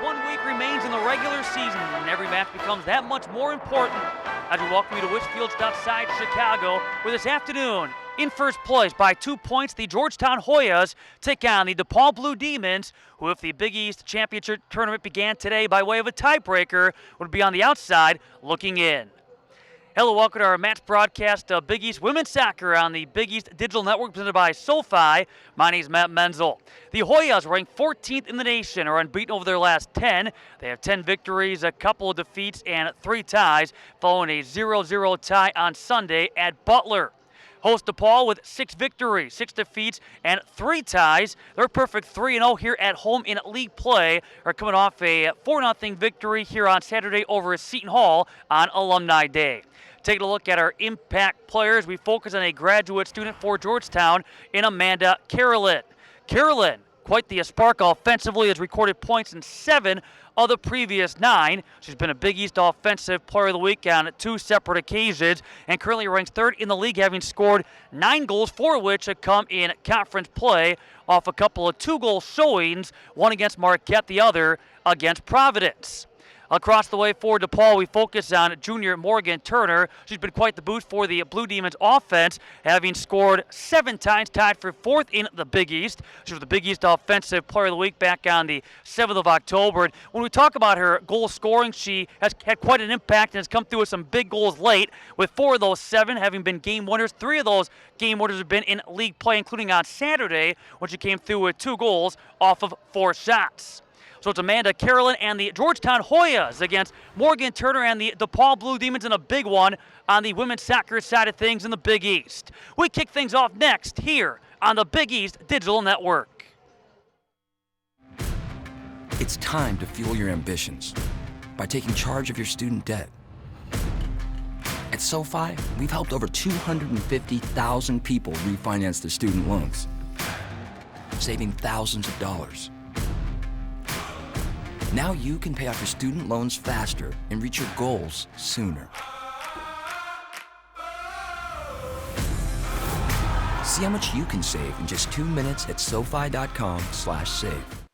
1 week remains in the regular season, and every match becomes that much more important as we welcome you to Wishfield outside Chicago, where this afternoon, in first place by 2 points, the Georgetown Hoyas take on the DePaul Blue Demons, who, if the Big East Championship Tournament began today by way of a tiebreaker, would be on the outside looking in. Hello, welcome to our match broadcast of Big East Women's Soccer on the Big East Digital Network presented by SoFi. My name is Matt Menzel. The Hoyas, ranked 14th in the nation, are unbeaten over their last 10. They have 10 victories, a couple of defeats, and 3 ties, following a 0-0 tie on Sunday at Butler. Host DePaul with 6 victories, 6 defeats, and 3 ties. They're perfect 3-0 here at home in league play. Are coming off a 4-0 victory here on Saturday over at Seton Hall on Alumni Day. Taking a look at our impact players, we focus on a graduate student for Georgetown in Amanda Carolyn. Carolyn, quite the spark offensively, has recorded points in 7 of the previous 9. She's been a Big East Offensive Player of the Week on 2 separate occasions and currently ranks 3rd in the league, having scored 9 goals, 4 of which have come in conference play off a couple of 2-goal showings, one against Marquette, the other against Providence. Across the way for DePaul, we focus on junior Morgan Turner. She's been quite the boost for the Blue Demons offense, having scored 7 times, tied for 4th in the Big East. She was the Big East Offensive Player of the Week back on the 7th of October. And when we talk about her goal scoring, she has had quite an impact and has come through with some big goals late, with 4 of those 7 having been game winners. 3 of those game winners have been in league play, including on Saturday, when she came through with 2 goals off of 4 shots. So it's Amanda Carolyn and the Georgetown Hoyas against Morgan Turner and the DePaul Blue Demons in a big one on the women's soccer side of things in the Big East. We kick things off next here on the Big East Digital Network. It's time to fuel your ambitions by taking charge of your student debt. At SoFi, we've helped over 250,000 people refinance their student loans, saving thousands of dollars. Now you can pay off your student loans faster and reach your goals sooner. See how much you can save in just 2 minutes at SoFi.com/save.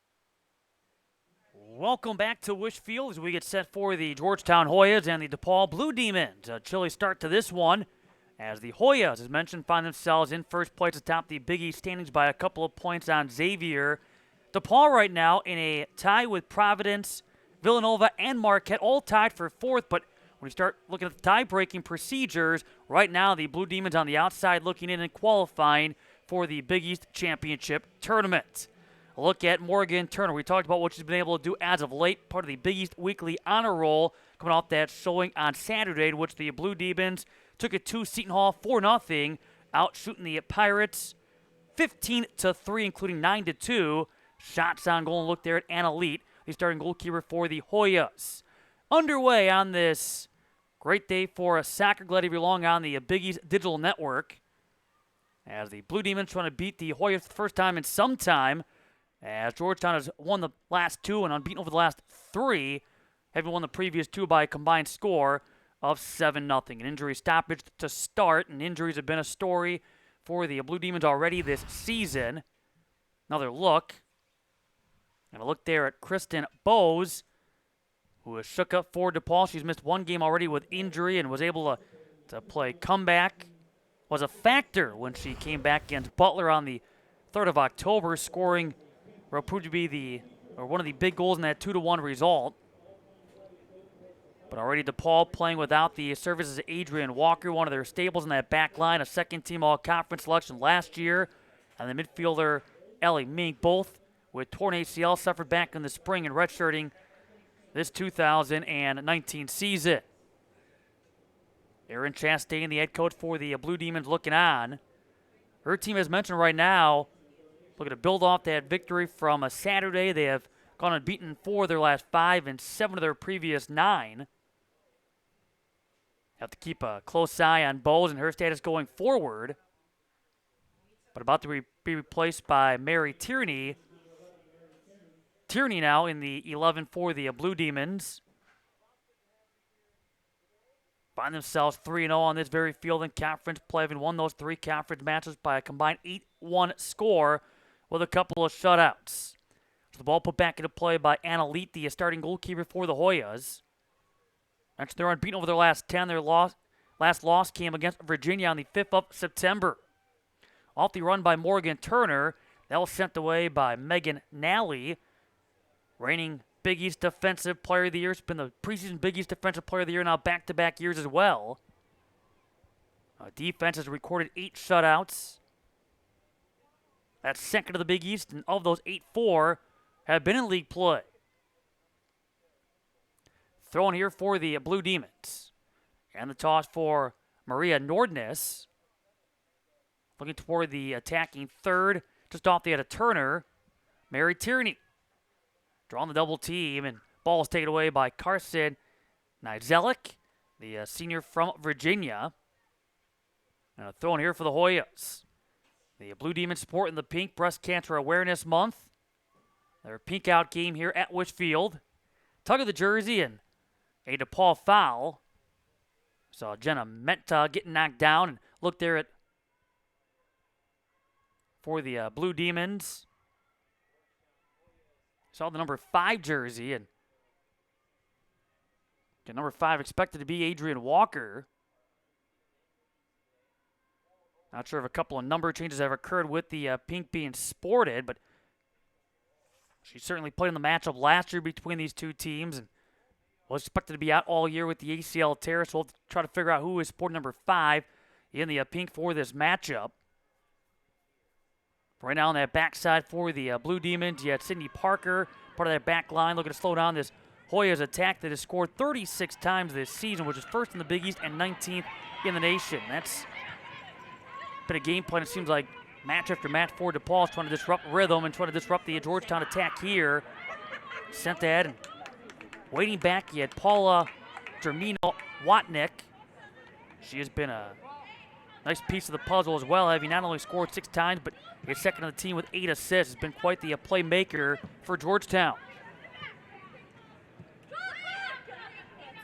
Welcome back to Wishfield as we get set for the Georgetown Hoyas and the DePaul Blue Demons. A chilly start to this one as the Hoyas, as mentioned, find themselves in first place atop the Big East standings by a couple of points on Xavier. DePaul right now in a tie with Providence, Villanova, and Marquette, all tied for 4th. But when you start looking at the tie-breaking procedures, right now the Blue Demons on the outside looking in and qualifying for the Big East Championship Tournament. A look at Morgan Turner. We talked about what she's been able to do as of late, part of the Big East Weekly Honor Roll, coming off that showing on Saturday, in which the Blue Demons took it to Seton Hall 4-0, out shooting the Pirates 15-3, including 9-2. Shots on goal, and look there at Anna Leet, the starting goalkeeper for the Hoyas. Underway on this great day for a soccer. Glad to be along on the Big East Digital Network as the Blue Demons trying to beat the Hoyas for the first time in some time, as Georgetown has won the last 2 and unbeaten over the last 3, having won the previous 2 by a combined score of 7-0. An injury stoppage to start, and injuries have been a story for the Blue Demons already this season. Another look. And a look there at Kristen Bowes, who is shook up for DePaul. She's missed 1 game already with injury and was able to play comeback. Was a factor when she came back against Butler on the 3rd of October, scoring what proved to be one of the big goals in that 2-1 result. But already DePaul playing without the services of Adrian Walker, one of their staples in that back line, a second-team all-conference selection last year, and the midfielder Ellie Mink, both with torn ACL, suffered back in the spring and redshirting this 2019 season. Erin Chastain, the head coach for the Blue Demons, looking on. Her team, as mentioned right now, looking to build off that victory from a Saturday. They have gone unbeaten 4 of their last 5 and 7 of their previous 9. Have to keep a close eye on Bowles and her status going forward. But about to be replaced by Mary Tierney. Tierney now in the 11 for the Blue Demons. Find themselves 3-0 on this very field in conference play, having won those 3 conference matches by a combined 8-1 score with a couple of shutouts. So the ball put back into play by Annalete, the starting goalkeeper for the Hoyas. Actually, they're unbeaten over their last 10. Their last loss came against Virginia on the 5th of September. Off the run by Morgan Turner. That was sent away by Megan Nally, reigning Big East Defensive Player of the Year. It's been the preseason Big East Defensive Player of the Year now back-to-back years as well. Defense has recorded 8 shutouts. That's second to the Big East, and of those 8-4 have been in league play. Throwing here for the Blue Demons. And the toss for Maria Nordness. Looking toward the attacking third. Just off the head of Turner. Mary Tierney. Drawing the double team, and ball is taken away by Carson Nizelik, the senior from Virginia. And a throw in here for the Hoyas. The Blue Demons supporting the Pink Breast Cancer Awareness Month. Their pink out game here at Wishfield. Tug of the jersey and a DePaul foul. Saw Jenna Menta getting knocked down, and look there at for the Blue Demons. Saw the number 5 jersey, and the number 5 expected to be Adrian Walker. Not sure if a couple of number changes have occurred with the pink being sported, but she certainly played in the matchup last year between these two teams and was expected to be out all year with the ACL tear, so we'll try to figure out who is sporting number 5 in the pink for this matchup. Right now on that backside for the Blue Demons, you had Sydney Parker, part of that back line, looking to slow down this Hoyas attack that has scored 36 times this season, which is first in the Big East and 19th in the nation. That's been a game plan, it seems like, match after match for DePaul, trying to disrupt rhythm and trying to disrupt the Georgetown attack here. Sent that, and waiting back, you had Paula Germino Watnick. She has been a nice piece of the puzzle as well, having not only scored 6 times, but is second on the team with 8 assists. Has been quite the playmaker for Georgetown.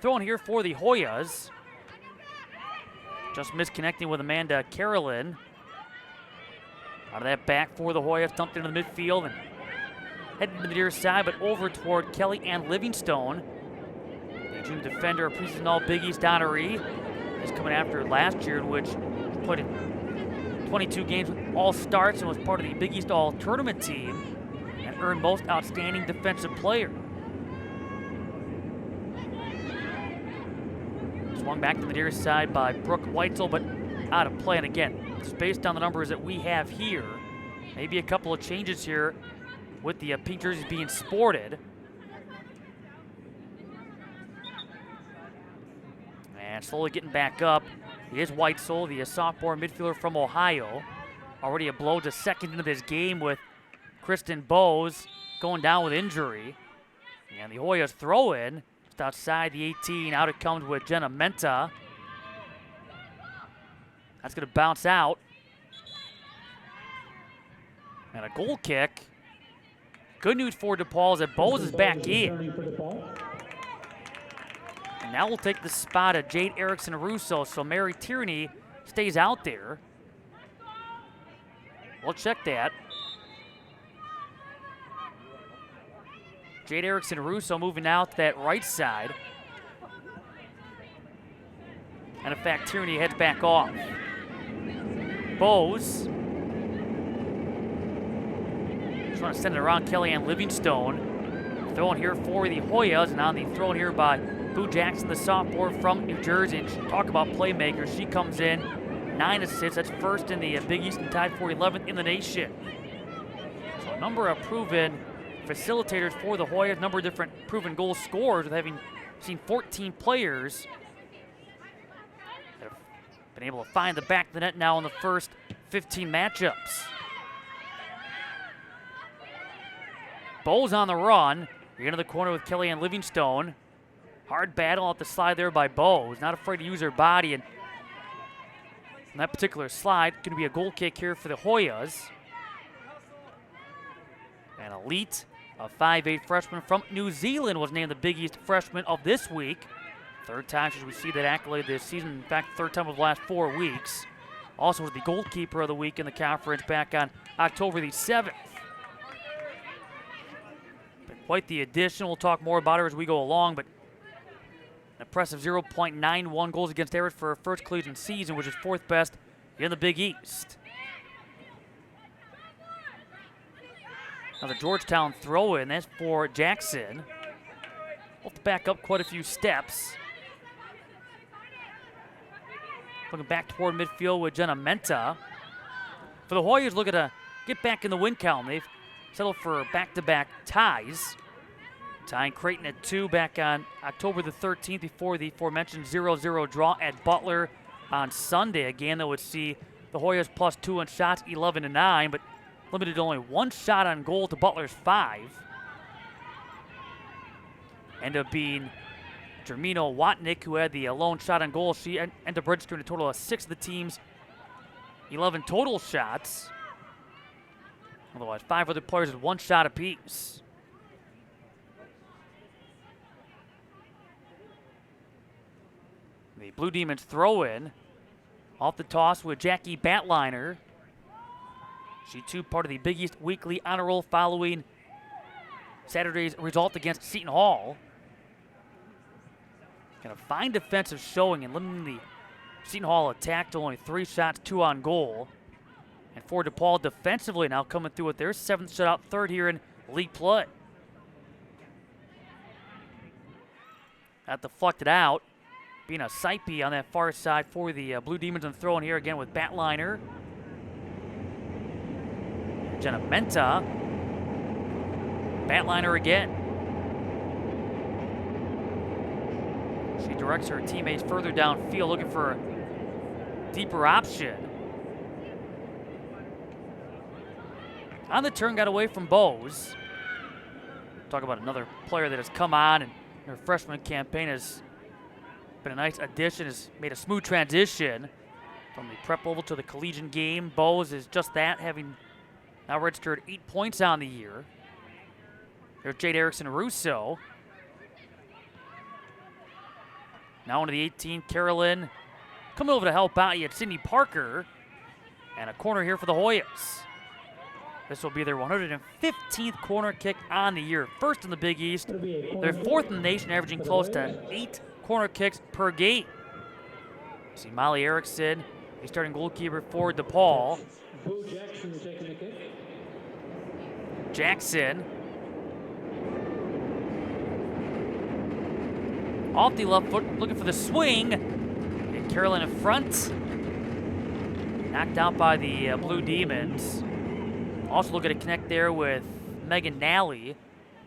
Throwing here for the Hoyas. Just misconnecting with Amanda Carolyn. Out of that back for the Hoyas, dumped into the midfield and heading to the near side, but over toward Kelly Ann Livingstone. The junior defender, a preseason all Big East honoree, is coming after last year, in which played in 22 games with all starts and was part of the Big East all tournament team and earned most outstanding defensive player. Swung back to the near side by Brooke Weitzel, but out of play. And again, just based on the numbers that we have here, maybe a couple of changes here with the pink jerseys being sported. And slowly getting back up. He is Weitzel, the sophomore midfielder from Ohio. Already a blow to second into this game with Kristen Bowes going down with injury. And the Hoyas throw in. Just outside the 18. Out it comes with Jenna Menta. That's going to bounce out. And a goal kick. Good news for DePaul is that Bowes is back in. And now we'll take the spot of Jade Erickson-Russo, so Mary Tierney stays out there. We'll check that. Jade Erickson-Russo moving out to that right side. And in fact, Tierney heads back off. Bowes. Trying to send it around Kellyanne Livingstone. Throwing here for the Hoyas, and on the throw here by Boo Jackson, the sophomore from New Jersey. And talk about playmakers. She comes in, 9 assists. That's first in the Big East and tied for 11th in the nation. So a number of proven facilitators for the Hoyas, number of different proven goal scorers, with having seen 14 players that have been able to find the back of the net now in the first 15 matchups. Bowles on the run. You're into the corner with Kellyanne Livingstone. Hard battle at the slide there by Bowes. Not afraid to use her body. And on that particular slide, going to be a goal kick here for the Hoyas. And Elite, a 5'8" freshman from New Zealand, was named the Big East Freshman of this week. Third time she's received that accolade this season. In fact, third time of the last 4 weeks. Also was the goalkeeper of the week in the conference back on October the 7th. quite the addition. We'll talk more about her as we go along, but an impressive 0.91 goals against average for her first collegiate season, which is 4th best in the Big East. Now the Georgetown throw-in, that's for Jackson. We'll have to back up quite a few steps. Looking back toward midfield with Jenna Menta. For the Hoyas, looking to get back in the win column. They've settled for back-to-back ties. Tying Creighton at 2 back on October the 13th before the aforementioned 0-0 draw at Butler on Sunday. Again, that would see the Hoyas +2 in shots, 11-9, but limited to only 1 shot on goal to Butler's 5. Ended up being Jermino Watnick, who had the lone shot on goal. She ended up registering a total of 6 of the team's 11 total shots. Otherwise, 5 other players had 1 shot apiece. The Blue Demons throw in off the toss with Jackie Batliner. She too part of the Big East Weekly Honor Roll following Saturday's result against Seton Hall. Kind of fine defensive showing and limiting the Seton Hall attack to only 3 shots, 2 on goal. And for DePaul defensively now coming through with their 7th shutout, 3rd here in league play. That deflected out. Being a Saipi on that far side for the Blue Demons and throwing here again with Batliner. Jenna Menta. Batliner again. She directs her teammates further downfield, looking for a deeper option. On the turn, got away from Bowes. Talk about another player that has come on and her freshman campaign has been a nice addition, has made a smooth transition from the prep level to the collegiate game. Bowes is just that, having now registered 8 points on the year. There's Jade Erickson-Russo. Now into the 18th, Carolyn coming over to help out. You had Sydney Parker. And a corner here for the Hoyas. This will be their 115th corner kick on the year. First in the Big East. They're 4th in the nation, averaging close to 8 corner kicks per game. See Molly Erickson, the starting goalkeeper for DePaul. Jackson. Off the left foot, looking for the swing. And Carolyn in front. Knocked out by the Blue Demons. Also looking to connect there with Megan Nally.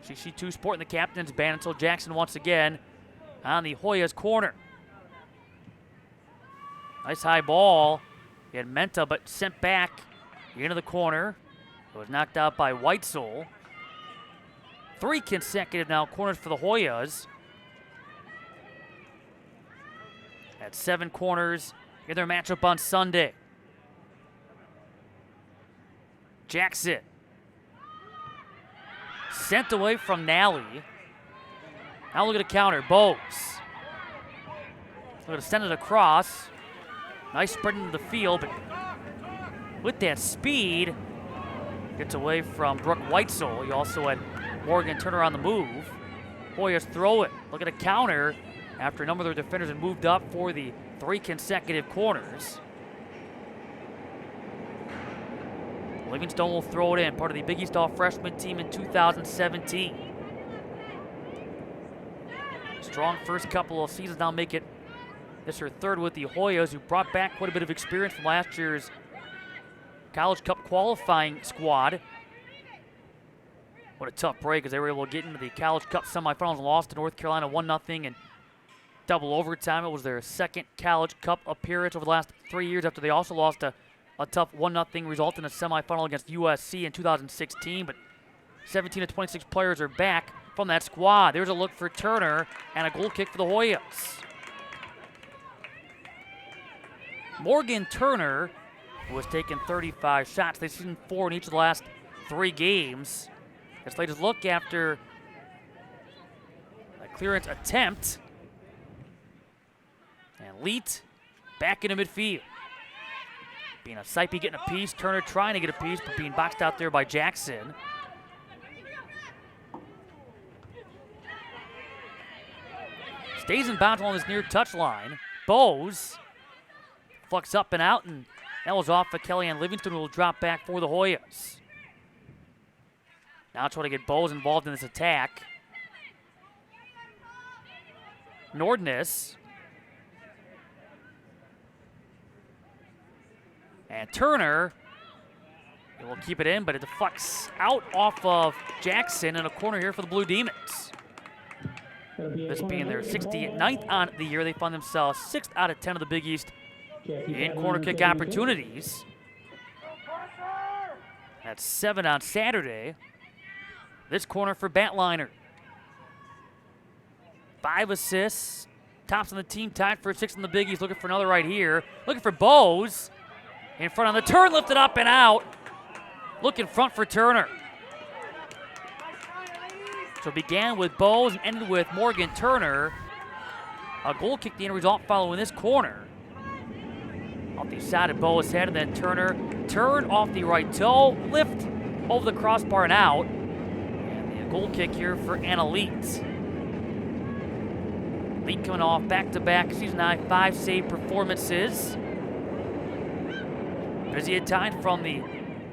She too sporting the captain's band until Jackson once again on the Hoyas corner. Nice high ball. He had Menta, but sent back into the corner. It was knocked out by Weitzel. 3 consecutive now corners for the Hoyas. At 7 corners in their matchup on Sunday. Jackson. Sent away from Nally. Now look at a counter. Bowes. Look at send it across. Nice spread into the field, but with that speed, gets away from Brooke Weitzel. You also had Morgan Turner on the move. Hoyas throw it. Look at a counter after a number of their defenders had moved up for the 3 consecutive corners. Livingstone will throw it in, part of the Big East All-Freshman team in 2017. Strong first couple of seasons, now make it this her 3rd with the Hoyas, who brought back quite a bit of experience from last year's College Cup qualifying squad. What a tough break, as they were able to get into the College Cup semifinals and lost to North Carolina 1-0 in double overtime. It was their 2nd College Cup appearance over the last 3 years, after they also lost a tough 1-0 result in a semifinal against USC in 2016. But 17 of 26 players are back from that squad. There's a look for Turner and a goal kick for the Hoyas. Morgan Turner, who has taken 35 shots. They've seen 4 in each of the last 3 games. This latest look after a clearance attempt. And Leet back into midfield. Being a Saipi getting a piece, Turner trying to get a piece, but being boxed out there by Jackson. Stays in bounds along this near touchline. Bowes flicks up and out, and that was off of Kellyanne Livingston, who will drop back for the Hoyas. Now trying to get Bowes involved in this attack. Nordness. And Turner. He will keep it in, but it deflects out off of Jackson in a corner here for the Blue Demons. This being their 69th on the year, they find themselves 6th out of 10 of the Big East in corner kick opportunities. That's 7 on Saturday. This corner for Batliner. 5 assists. Tops on the team, tied for 6th in the Big East. Looking for another right here. Looking for Bowes. In front on the turn, lifted up and out. Look in front for Turner. So it began with Bowes and ended with Morgan Turner. A goal kick, the end result following this corner. Off the side of Bowes' head, and then Turner turned off the right toe, lift over the crossbar and out. And the goal kick here for Anna Leet. Leet coming off back-to-back season high 5 save performances. Busy at time from the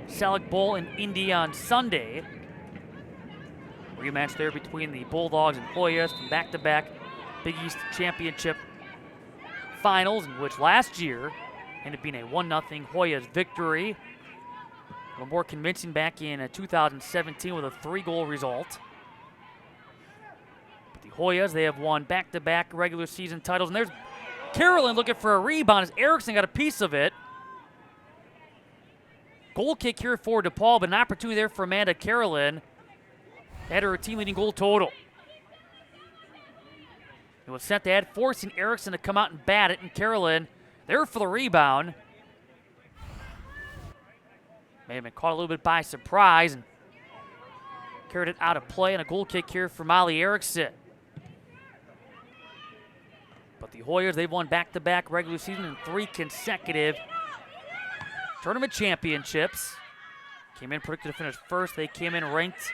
Selig Bowl in Indy on Sunday. Rematch there between the Bulldogs and Hoyas from back-to-back Big East Championship finals, in which last year ended up being a 1-0 Hoyas victory. A little more convincing back in 2017 with a 3-goal result. But the Hoyas, they have won back-to-back regular season titles. And there's Carolyn looking for a rebound as Erickson got a piece of it. Goal kick here for DePaul, but an opportunity there for Amanda Carolyn. Had her team-leading goal total. It was sent to add, forcing Erickson to come out and bat it, and Carolyn there for the rebound. May have been caught a little bit by surprise and carried it out of play, and a goal kick here for Molly Erickson. But the Hoyas, they've won back-to-back regular season and 3 consecutive tournament championships. Came in predicted to finish first. They came in ranked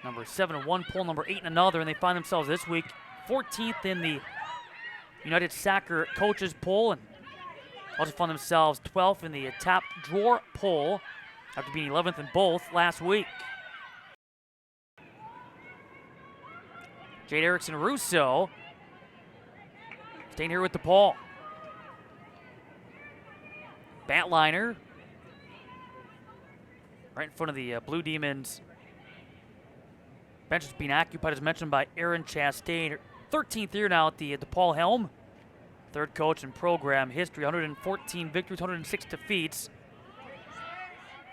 number 7 in one poll, number 8 in another, and they find themselves this week 14th in the United Soccer Coaches poll, and also found themselves 12th in the top drawer poll after being 11th in both last week. Jade Erickson Russo staying here with DePaul. Batliner right in front of the Blue Demons. Bench is being occupied, as mentioned, by Erin Chastain. 13th year now at the DePaul helm. Third coach in program history. 114 victories, 106 defeats,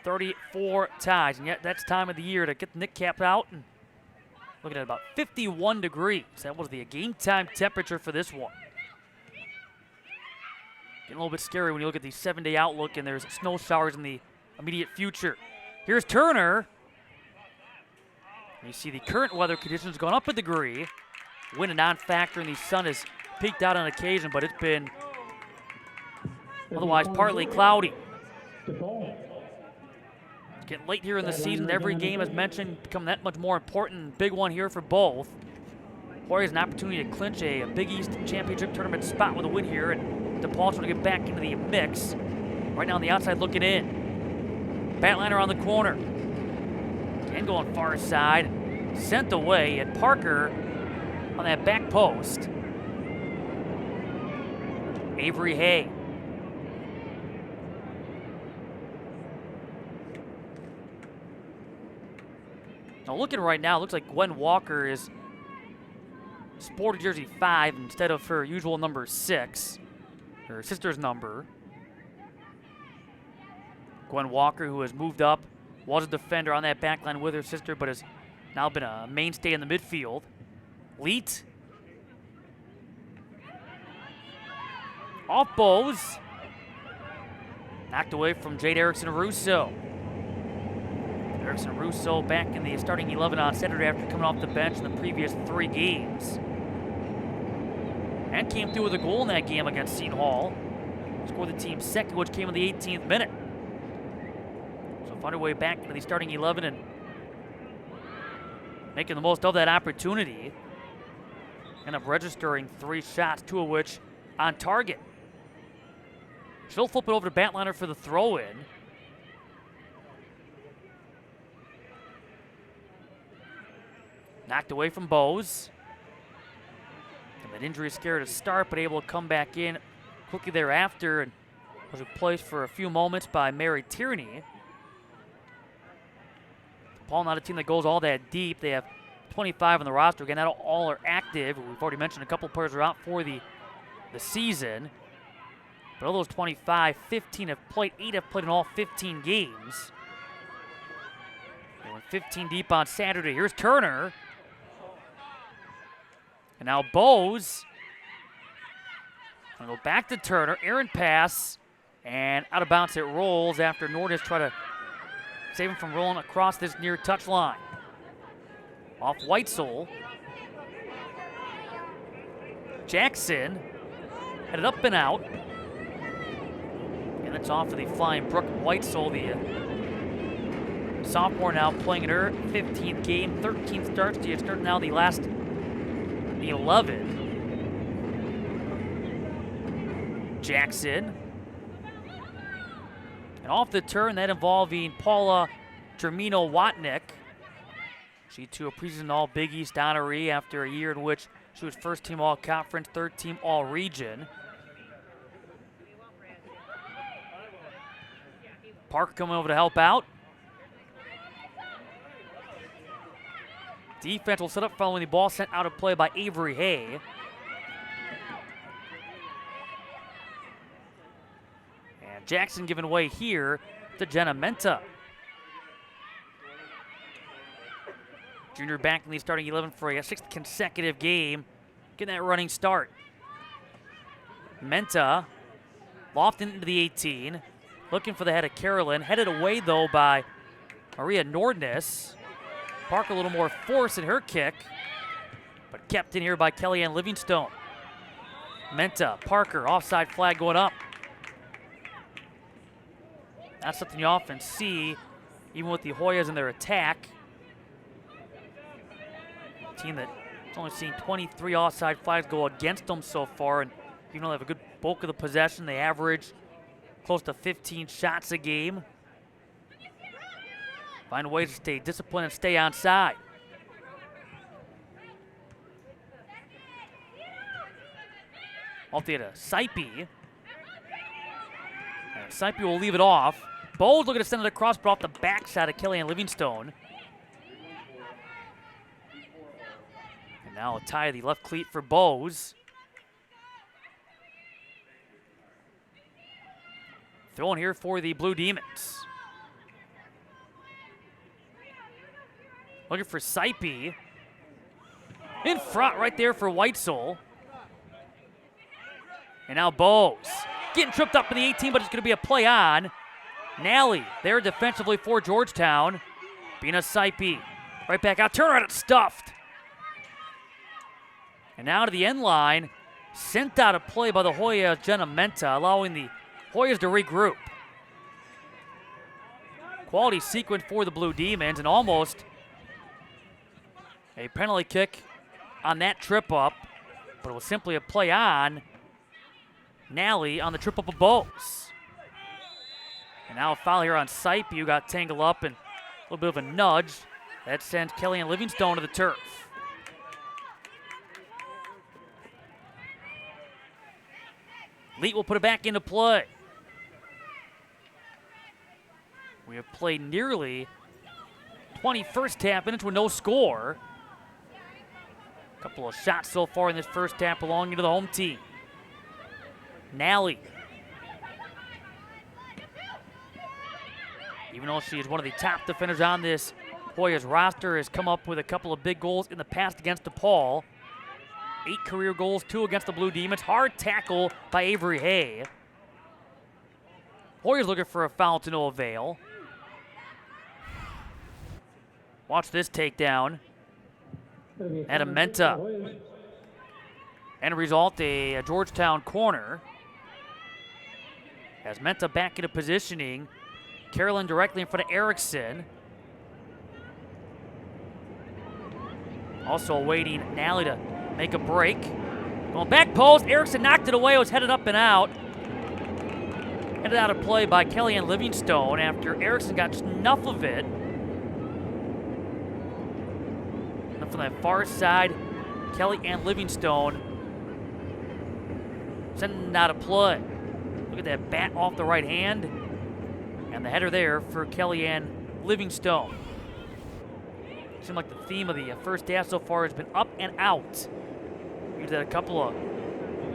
34 ties. And yet that's time of the year to get the Nick cap out. And looking at about 51 degrees. That was the game time temperature for this one. Getting a little bit scary when you look at the 7-day outlook and there's snow showers in the immediate future. Here's Turner. You see the current weather conditions going up a degree. Wind a non-factor, and the sun has peeked out on occasion, but it's been otherwise partly cloudy. It's getting late here in the season. Every game, as mentioned, become that much more important. Big one here for both. Warriors an opportunity to clinch a Big East Championship tournament spot with a win here, and DePaul trying to get back into the mix. Right now on the outside looking in. Batliner on the corner. And going far side. Sent away, and Parker on that back post. Avery Hay. Now looking right now, it looks like Gwen Walker is sporting jersey 5 instead of her usual number 6, her sister's number. Gwen Walker, who has moved up, was a defender on that back line with her sister, but has now been a mainstay in the midfield. Leet. Off Bowes. Knocked away from Jade Erickson Russo. Erickson Russo back in the starting 11 on Saturday after coming off the bench in the previous 3 games. And came through with a goal in that game against Seton Hall. Scored the team's second, which came in the 18th minute. So find her way back into the starting 11 and making the most of that opportunity. End up registering 3 shots, 2 of which on target. She'll flip it over to Batliner for the throw-in. Knocked away from Bowes. And that injury scare to start, but able to come back in quickly thereafter and was replaced for a few moments by Mary Tierney. DePaul not a team that goes all that deep. They have 25 on the roster. Again, not all are active. We've already mentioned a couple players are out for the season. But of those 25, 15 have played. 8 have played in all 15 games. They went 15 deep on Saturday. Here's Turner. And now Bowes. Gonna go back to Turner. Errant pass. And out of bounds it rolls after Nordis tried to save him from rolling across this near touch line. Off Weitzel. Jackson headed up and out. And it's off of the flying Brooke Weitzel, the sophomore now playing in her 15th game, 13 starts. She has started now the last 11. Jackson. And off the turn, that involving Paula Termino-Watnick. She too a preseason All Big East honoree after a year in which she was first team All Conference, third team All Region. Parker coming over to help out. Defense will set up following the ball sent out of play by Avery Hay. And Jackson giving way here to Jenna Menta. Junior back in the starting 11 for a 6th consecutive game. Getting that running start. Menta lofted into the 18. Looking for the head of Carolyn. Headed away, though, by Maria Nordness. Parker a little more force in her kick, but kept in here by Kellyanne Livingstone. Menta, Parker, offside flag going up. That's something you often see, even with the Hoyas in their attack. A team that's only seen 23 offside flags go against them so far, and even though they have a good bulk of the possession, they average close to 15 shots a game. Find ways to stay disciplined and stay on side. Off the to Saipi. And Saipi will leave it off. Bowles looking to send it across, but off the backside of Kellyanne Livingstone. And now a tie of the left cleat for Bowes. Throwing here for the Blue Demons. Looking for Saipi. In front right there for Weitzel. And now Bowes. Getting tripped up in the 18, but it's going to be a play on. Nally there defensively for Georgetown. Bina Saipi. Right back out. Turn around, it's stuffed. And now to the end line. Sent out of play by the Hoya Jenna Menta, allowing the Hoyas to regroup. Quality sequence for the Blue Demons, and almost a penalty kick on that trip up, but it was simply a play on Nally on the trip up of Bowes. And now a foul here on Saipi, who got tangled up and a little bit of a nudge. That sends Kellyanne Livingstone to the turf. Leet will put it back into play. We have played nearly 20 first half minutes with no score. A couple of shots so far in this first half belonging to the home team. Nally. Even though she is one of the top defenders on this Hoyas roster, has come up with a couple of big goals in the past against DePaul. 8 career goals, 2 against the Blue Demons. Hard tackle by Avery Hay. Hoyas looking for a foul to no avail. Watch this takedown. Adam Menta. End result, a Georgetown corner. As Menta back into positioning. Carolyn directly in front of Erickson. Also awaiting Nally to make a break. Going back post, Erickson knocked it away, it was headed up and out. Headed out of play by Kellyanne Livingstone after Erickson got snuff of it. And from that far side, Kellyanne Livingstone sending it out of play. Look at that bat off the right hand. And the header there for Kellyanne Livingstone. Seems like the theme of the first half so far has been up and out. Used that a couple of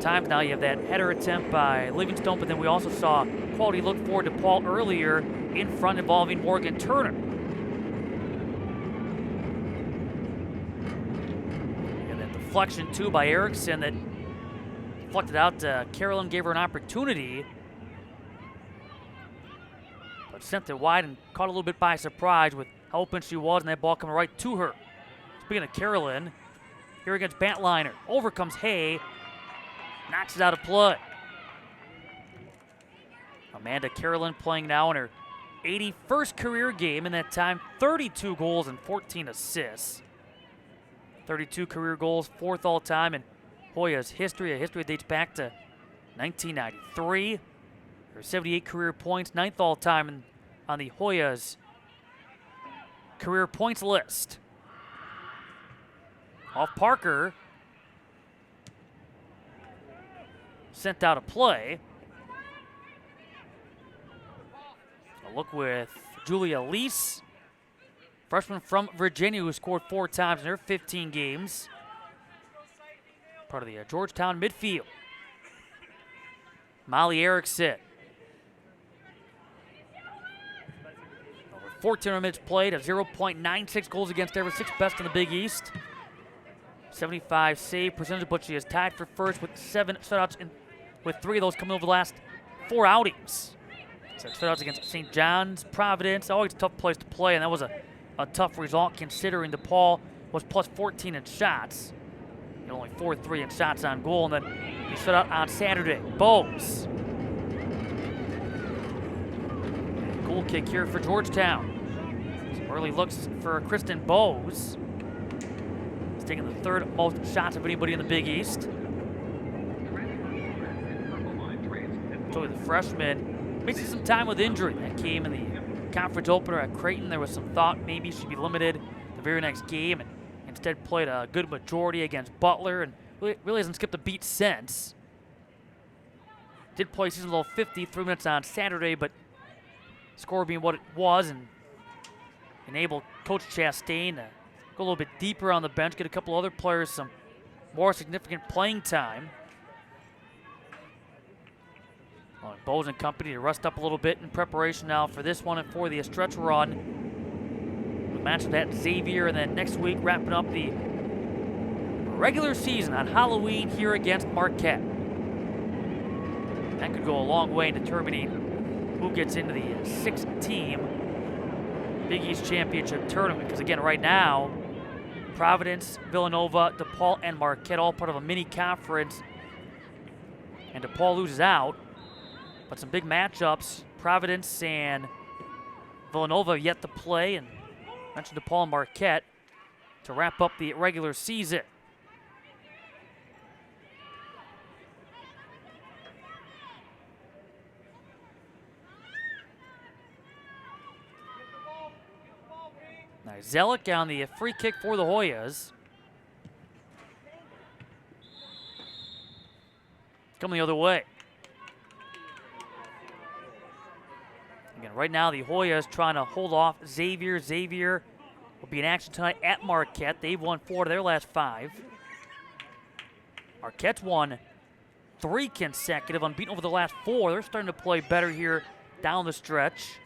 times now. You have that header attempt by Livingstone, but then we also saw quality look for DePaul earlier in front involving Morgan Turner. And that deflection too by Erickson that deflected out. Carolyn gave her an opportunity, but sent it wide and caught a little bit by surprise with how open she was and that ball coming right to her. Speaking of Carolyn, here against Batliner. Over comes Hay. Knocks it out of play. Amanda Carolyn playing now in her 81st career game. In that time, 32 goals and 14 assists. 32 career goals, 4th all time in Hoya's history. A history that dates back to 1993. Her 78 career points, 9th all time on the Hoya's career points list. Off Parker. Sent out of play. A look with Julia Lease, freshman from Virginia who scored 4 times in her 15 games. Part of the Georgetown midfield. Molly Erickson. Over 14 minutes played, a 0.96 goals against average, 6th best in the Big East. 75 save percentage, but she is tied for first with 7 shutouts, with 3 of those coming over the last 4 outings. 6 shutouts against St. John's, Providence, always a tough place to play, and that was a tough result considering DePaul was plus 14 in shots. And only 4-3 in shots on goal, and then he shut out on Saturday. Bowes. Goal kick here for Georgetown. Some early looks for Kristen Bowes. He's taking the 3rd most shots of anybody in the Big East. So the freshman missing some time with injury. That came in the conference opener at Creighton. There was some thought maybe she'd be limited the very next game, and instead played a good majority against Butler, and really hasn't skipped a beat since. Did play season low 53 minutes on Saturday, but score being what it was, and enabled Coach Chastain to go a little bit deeper on the bench, get a couple other players some more significant playing time. Well, Bowes and company to rest up a little bit in preparation now for this one and for the stretch run. We match that Xavier, and then next week wrapping up the regular season on Halloween here against Marquette. That could go a long way in determining who gets into the 6th-team Big East Championship tournament, because again, right now, Providence, Villanova, DePaul, and Marquette all part of a mini conference, and DePaul loses out. But some big matchups, Providence and Villanova yet to play, and I mentioned DePaul and Marquette to wrap up the regular season. Now Zelik on the free kick for the Hoyas. Coming the other way. Again, right now the Hoyas trying to hold off Xavier. Xavier will be in action tonight at Marquette. They've won 4 of their last 5. Marquette's won 3 consecutive, unbeaten over the last 4. They're starting to play better here down the stretch.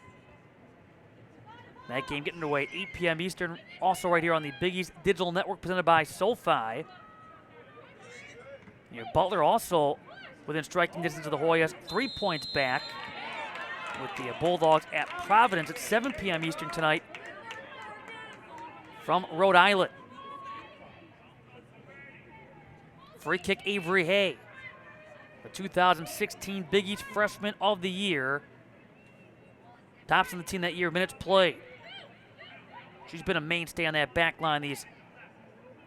That game getting underway at 8 p.m. Eastern, also right here on the Big East Digital Network presented by SoFi. Butler also within striking distance of the Hoyas, 3 points back with the Bulldogs at Providence at 7 p.m. Eastern tonight from Rhode Island. Free kick, Avery Hay, the 2016 Big East Freshman of the Year. Tops on the team that year, minutes played. She's been a mainstay on that back line these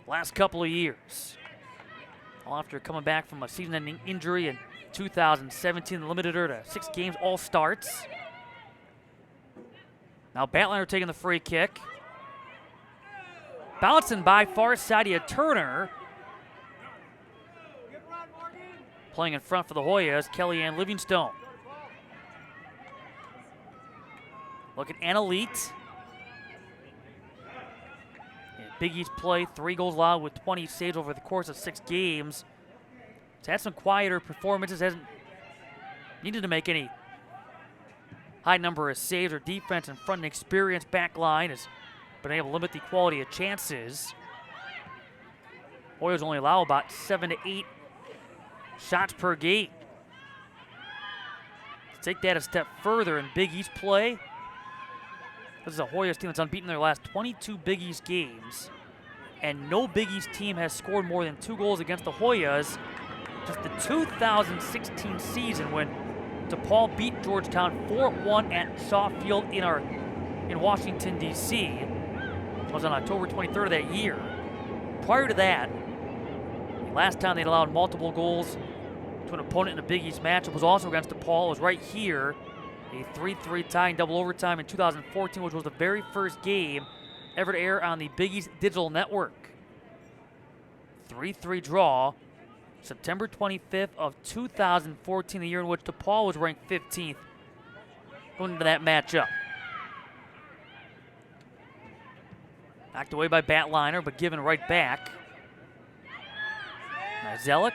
last couple of years. All after coming back from a season-ending injury in 2017, limited her to 6 games, all starts. Now Batliner taking the free kick. Bouncing by far side of Turner. Playing in front for the Hoyas, Kellyanne Livingstone. Look at Anna Leet. Big East play, 3 goals allowed with 20 saves over the course of 6 games. He's had some quieter performances, hasn't needed to make any high number of saves or defense in front. An experienced back line has been able to limit the quality of chances. Hoyas only allow about 7 to 8 shots per game. Let's take that a step further in Big East play. This is a Hoyas team that's unbeaten in their last 22 Big East games. And no Big East team has scored more than 2 goals against the Hoyas since the 2016 season when DePaul beat Georgetown 4-1 at Shaw Field in Washington, D.C. It was on October 23rd of that year. Prior to that, the last time they'd allowed multiple goals to an opponent in a Big East matchup was also against DePaul. It was right here. A 3-3 tie in double overtime in 2014, which was the very first game ever to air on the Big East Digital Network. 3-3 draw, September 25th of 2014, the year in which DePaul was ranked 15th going into that matchup. Knocked away by Batliner, but given right back. Now Zelik.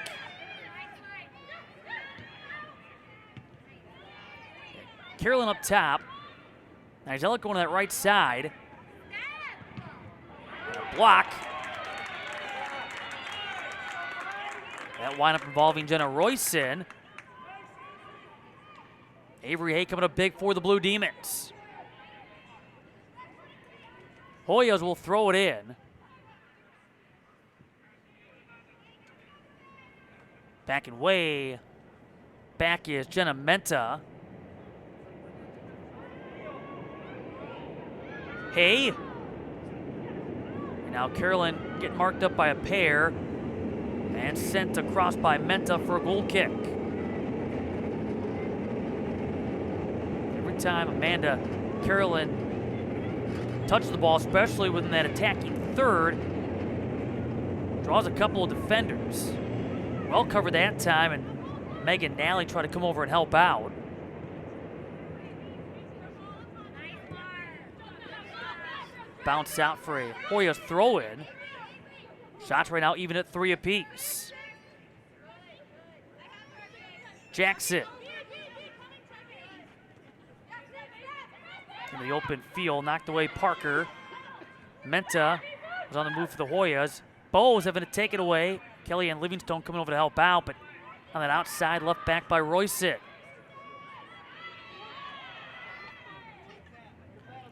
Carolyn up top. Zelik going to that right side. Block. That windup involving Jenna Royson. Avery Hay coming up big for the Blue Demons. Hoyas will throw it in. Back and way. Back is Jenna Menta. Hay. Now Carolyn getting marked up by a pair and sent across by Menta for a goal kick. Every time Amanda Carolyn touches the ball, especially within that attacking third, draws a couple of defenders. Well covered that time, and Megan Nally tried to come over and help out. Bounce out for a Hoyas throw-in. Shots right now even at 3 apiece. Jackson. In the open field, knocked away Parker. Menta was on the move for the Hoyas. Bows having to take it away. Kellyanne Livingstone coming over to help out, but on that outside, left back by Royson.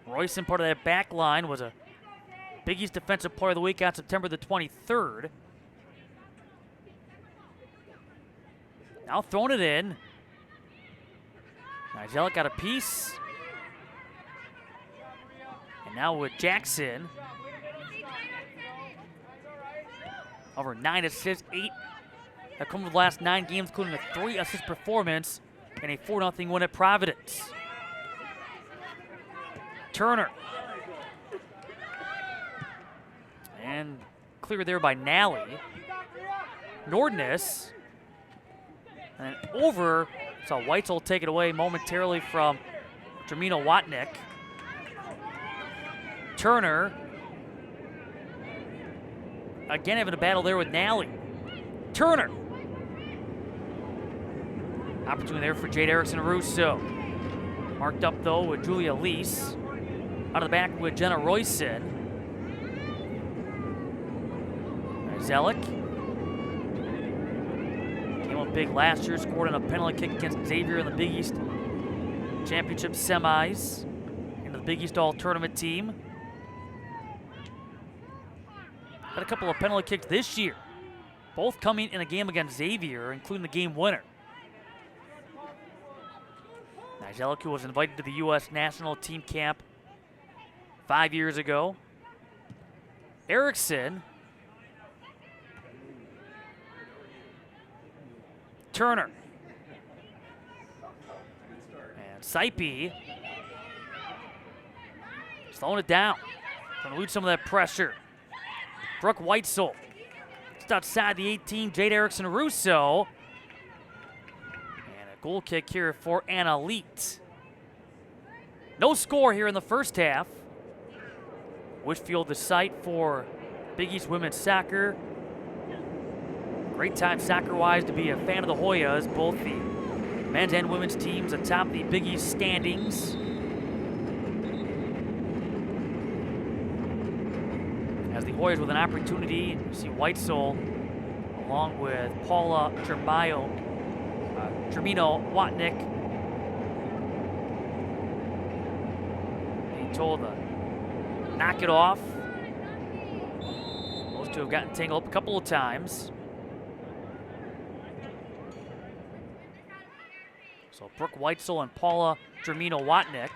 Royson, part of that back line, was a Big East Defensive Player of the Week on September the 23rd. Now throwing it in. Nigella got a piece. And now with Jackson. Over 9 assists, 8 have come in the last 9 games, including a 3-assist performance and a 4-0 win at Providence. Turner. And cleared there by Nally. Nordness. And then over, saw Weitzel take it away momentarily from Jermina Watnick. Turner. Again having a battle there with Nally. Turner. Opportunity there for Jade Erickson-Russo. Marked up though with Julia Lease. Out of the back with Jenna Royson. Zelik. Came up big last year, scored on a penalty kick against Xavier in the Big East Championship semis. Into the Big East All-Tournament team. Had a couple of penalty kicks this year. Both coming in a game against Xavier, including the game winner. Zelik, who was invited to the U.S. national team camp 5 years ago. Erickson. Turner. And Saipe slowing it down. Trying to elude some of that pressure. Brooke Weitzel. Just outside the 18, Jade Erickson-Russo. And a goal kick here for Anna Leet. No score here in the first half. Whitfield, the site for Big East women's soccer. Great time soccer-wise to be a fan of the Hoyas. Both the men's and women's teams atop the Big East standings. As the Hoyas with an opportunity, you see Weitzel along with Paula Germino Watnick. Being told to knock it off. Those two have gotten tangled up a couple of times. So Brooke Weitzel and Paula Germino Watnick.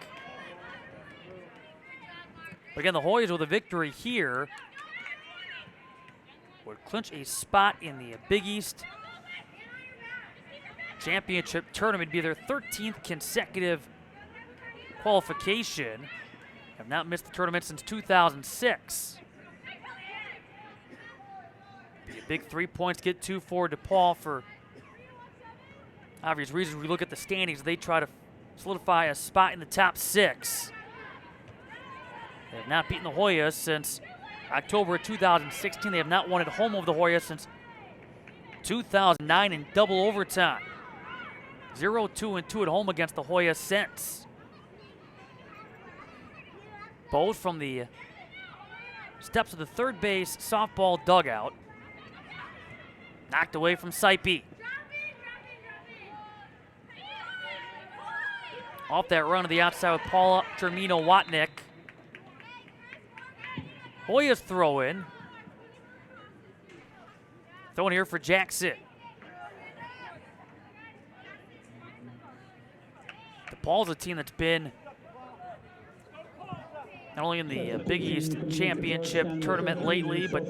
But again, the Hoyas with a victory here would clinch a spot in the Big East Championship tournament, be their 13th consecutive qualification. Have not missed the tournament since 2006. Be a big 3 points to get to for DePaul for obvious reasons. We look at the standings, they try to solidify a spot in the top 6. They have not beaten the Hoyas since October 2016. They have not won at home over the Hoyas since 2009 in double overtime. 0-2-2 at home against the Hoyas since. Both from the steps of the third base softball dugout. Knocked away from Saipe. Off that run to the outside with Paula Germino Watnick. Hoyas throw in. Throwing here for Jackson. DePaul's a team that's been not only in the Big East Championship tournament lately, but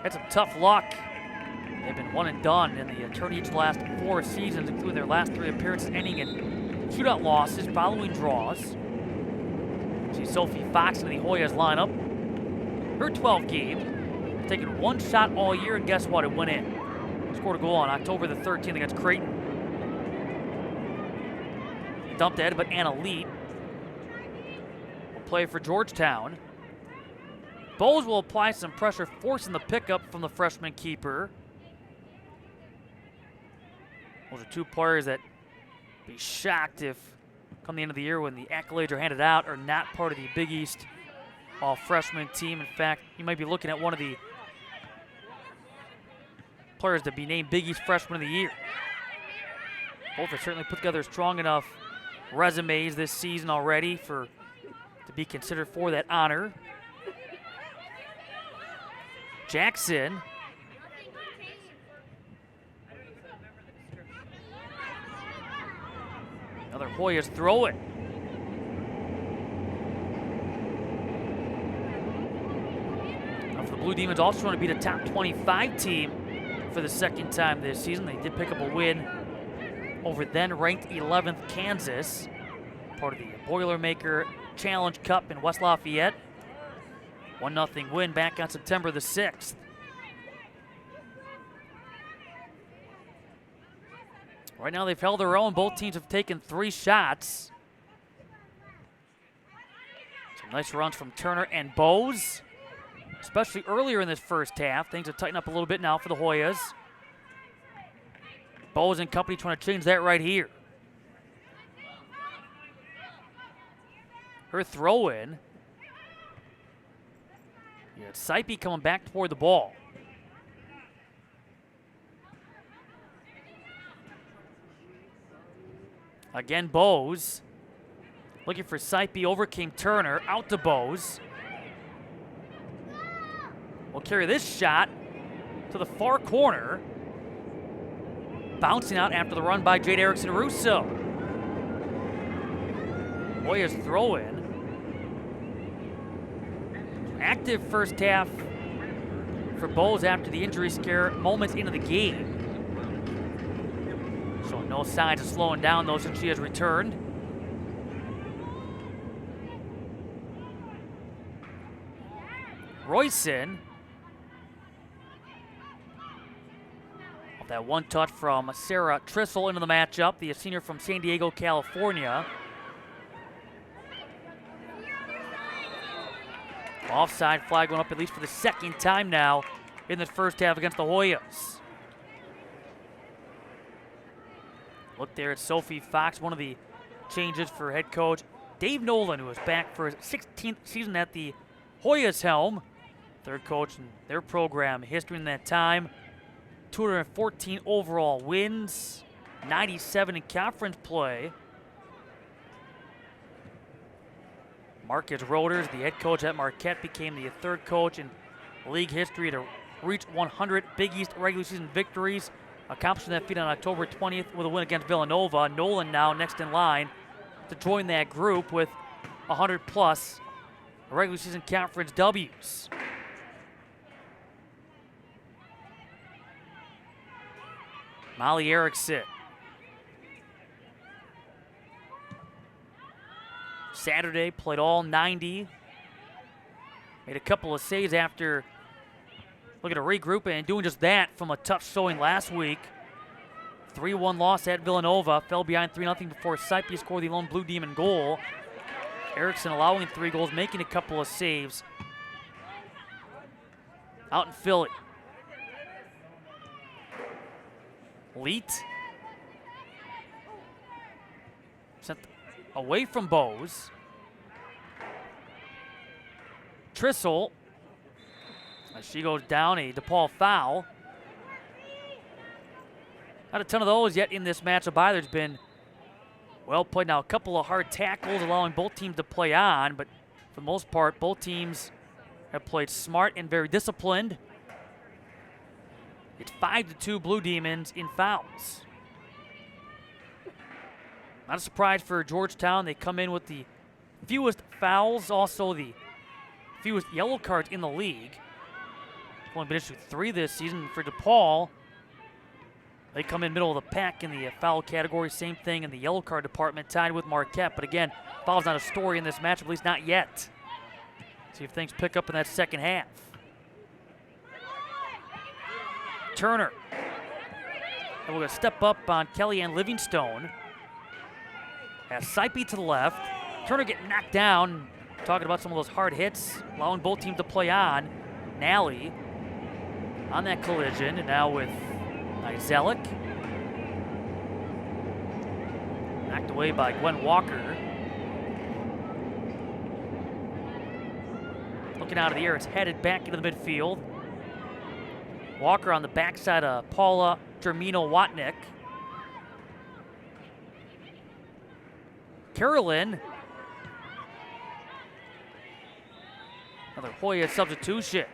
had some tough luck. They've been one and done in the tourney each last 4 seasons, including their last 3 appearances ending in shootout losses following draws. See Sophie Fox in the Hoyas lineup. Her 12th game, taken 1 shot all year, and guess what? It went in. Scored a goal on October the 13th against Creighton. Dumped ahead, but Anna Leet will play for Georgetown. Bowes will apply some pressure, forcing the pickup from the freshman keeper. Those are 2 players that be shocked if, come the end of the year when the accolades are handed out, are not part of the Big East all-freshman team. In fact, you might be looking at one of the players to be named Big East Freshman of the Year. Both have certainly put together strong enough resumes this season already to be considered for that honor. Jackson. Another Hoyas throw it. Now for the Blue Demons, also trying to beat a top 25 team for the 2nd time this season. They did pick up a win over then-ranked 11th Kansas, part of the Boilermaker Challenge Cup in West Lafayette. 1-0 win back on September the 6th. Right now they've held their own. Both teams have taken 3 shots. Some nice runs from Turner and Bowes, especially earlier in this first half. Things have tightened up a little bit now for the Hoyas. Bowes and company trying to change that right here. Her throw in. Yeah, Saipe coming back toward the ball. Again, Bowes. Looking for Saipe, overcame Turner, out to Bowes. Will carry this shot to the far corner. Bouncing out after the run by Jade Erickson-Russo. Hoyas throw in. Active first half for Bowes after the injury scare, moments into the game. No signs of slowing down though since she has returned. Royson. Off that one touch from Sarah Trissel into the matchup, the senior from San Diego, California. Offside flag going up at least for the second time now in the first half against the Hoyas. Look there at Sophie Fox, one of the changes for head coach Dave Nolan, who is back for his 16th season at the Hoyas helm. Third coach in their program history in that time. 214 overall wins, 97 in conference play. Marcus Roders, the head coach at Marquette, became the third coach in league history to reach 100 Big East regular season victories, accomplishing that feat on October 20th with a win against Villanova. Nolan now next in line to join that group with 100+ regular season conference W's. Molly Erickson. Saturday, played all 90. Made a couple of saves after looking to regroup and doing just that from a tough showing last week. 3-1 loss at Villanova. Fell behind 3-0 before Saipi scored the lone Blue Demon goal. Erickson allowing 3 goals, making a couple of saves. Out in Philly. Leet. Sent away from Bose. Trissel, as she goes down, a DePaul foul. Not a ton of those yet in this matchup either. It's been well played now. A couple of hard tackles allowing both teams to play on, but for the most part, both teams have played smart and very disciplined. It's 5-2 Blue Demons in fouls. Not a surprise for Georgetown. They come in with the fewest fouls, also the fewest yellow cards in the league. Only been issued 3 this season. For DePaul, they come in middle of the pack in the foul category. Same thing in the yellow card department, tied with Marquette. But again, foul's not a story in this matchup, at least not yet. See if things pick up in that second half. Turner. And we're going to step up on Kellyanne Livingstone. Has Saipi to the left. Turner getting knocked down. Talking about some of those hard hits, allowing both teams to play on. Nally on that collision, and now with Nizelik. Knocked away by Gwen Walker. Looking out of the air, it's headed back into the midfield. Walker on the backside of Paula Germino-Watnick. Carolyn. Another Hoya substitution.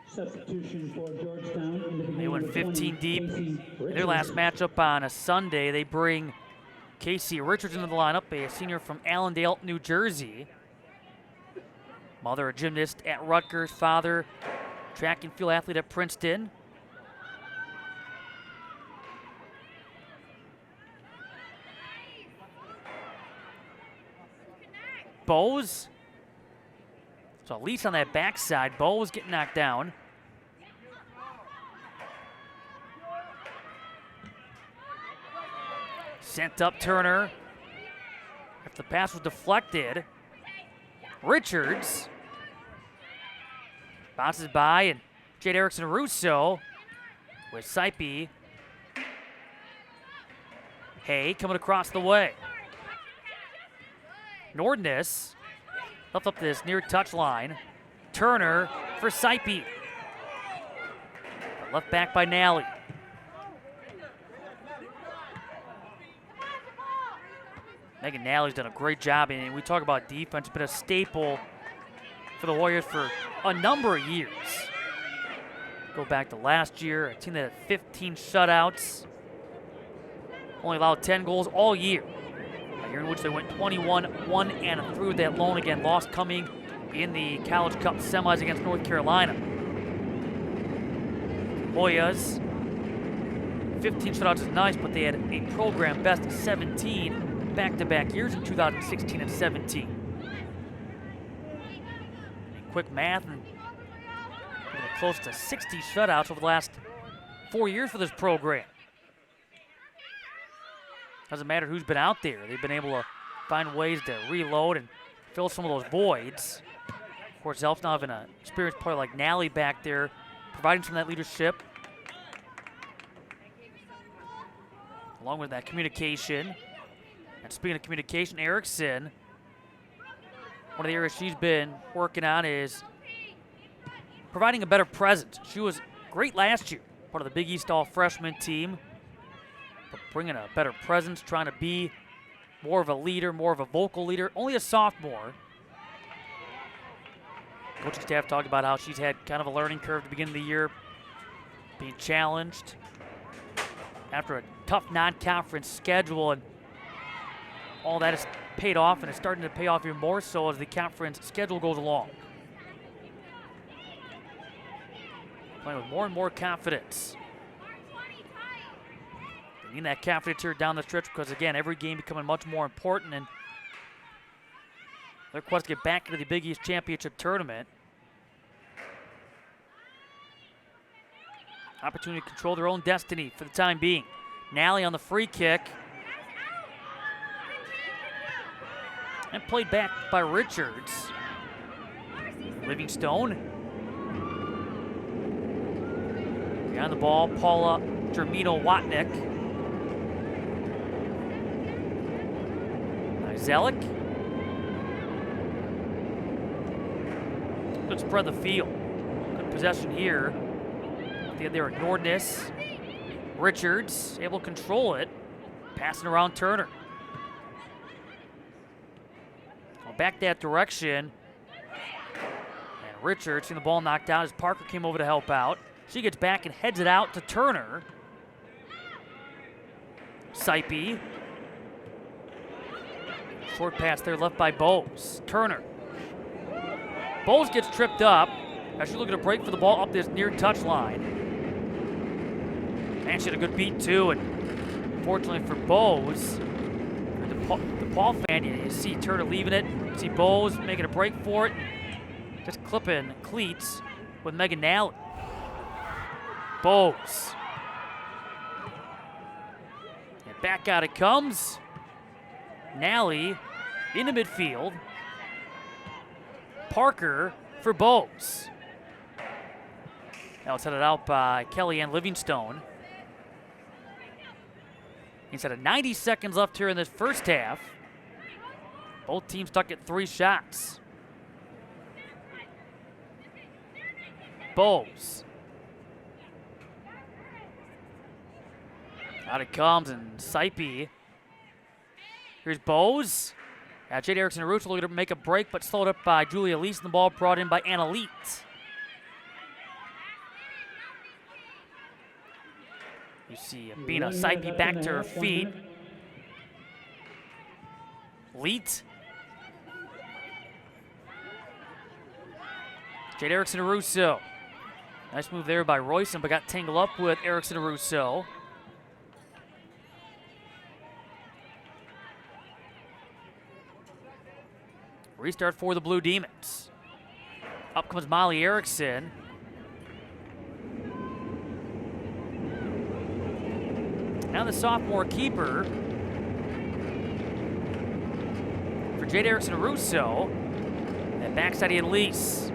Substitution for Georgetown. They went 15 deep in their last matchup on a Sunday. They bring Casey Richards into the lineup, a senior from Allendale, New Jersey. Mother, a gymnast at Rutgers. Father, track and field athlete at Princeton. Bose. So at least on that backside, Bose getting knocked down. Sent up Turner. If the pass was deflected, Richards bounces by, and Jade Erickson Russo with Saipi. Hay coming across the way. Nordness left up this near touch line. Turner for Saipi. Left back by Nally. Megan Nally's done a great job, and we talk about defense, been a staple for the Warriors for a number of years. Go back to last year, a team that had 15 shutouts, only allowed 10 goals all year. A year in which they went 21-1-3 with that lone again, loss coming in the College Cup semis against North Carolina. Hoyas 15 shutouts is nice, but they had a program best of 17 back-to-back years in 2016 and 17. Quick math, and close to 60 shutouts over the last 4 years for this program. Doesn't matter who's been out there. They've been able to find ways to reload and fill some of those voids. Of course, it helps now having an experienced player like Nally back there, providing some of that leadership, along with that communication. And speaking of communication, Erickson, one of the areas she's been working on is providing a better presence. She was great last year, part of the Big East All-Freshman team, but bringing a better presence, trying to be more of a leader, more of a vocal leader. Only a sophomore. Coaching staff talked about how she's had kind of a learning curve at the beginning of the year, being challenged after a tough non-conference schedule, and all that has paid off, and it's starting to pay off even more so as the conference schedule goes along. Playing with more and more confidence. They need that confidence here down the stretch because, again, every game becoming much more important, and their quest to get back into the Big East Championship tournament. Opportunity to control their own destiny for the time being. Nally on the free kick. And played back by Richards. Livingstone. Behind the ball, Paula Jermino-Watnick. Zelik. Good spread the field. Good possession here. There, Nordness. Richards able to control it. Passing around Turner. Back that direction. And Richards seeing the ball knocked out as Parker came over to help out. She gets back and heads it out to Turner. Saipe. Short pass there left by Bowes. Turner. Bowes gets tripped up as she's looking to break for the ball up this near touch line. And she had a good beat too, and fortunately for Bowes, the DePaul fan, you see Turner leaving it, you see Bowes making a break for it, just clipping cleats with Megan Nally. Bowes. And back out it comes. Nally into midfield. Parker for Bowes. Now it's headed out by Kellyanne Livingstone. Instead of 90 seconds left here in this first half. Both teams stuck at 3 shots. Bowes. Out it comes, and Saipe. Here's Bowes. Jade Erickson and Russo looking to make a break, but slowed up by Julia Lease, and the ball brought in by Anna Leet. You see Bina Saipe back to her feet. Leet. Jade Erickson and Russo. Nice move there by Royson, but got tangled up with Erickson and Russo. Restart for the Blue Demons. Up comes Molly Erickson. Now the sophomore keeper for Jade Erickson and Russo. And backside he had Lease.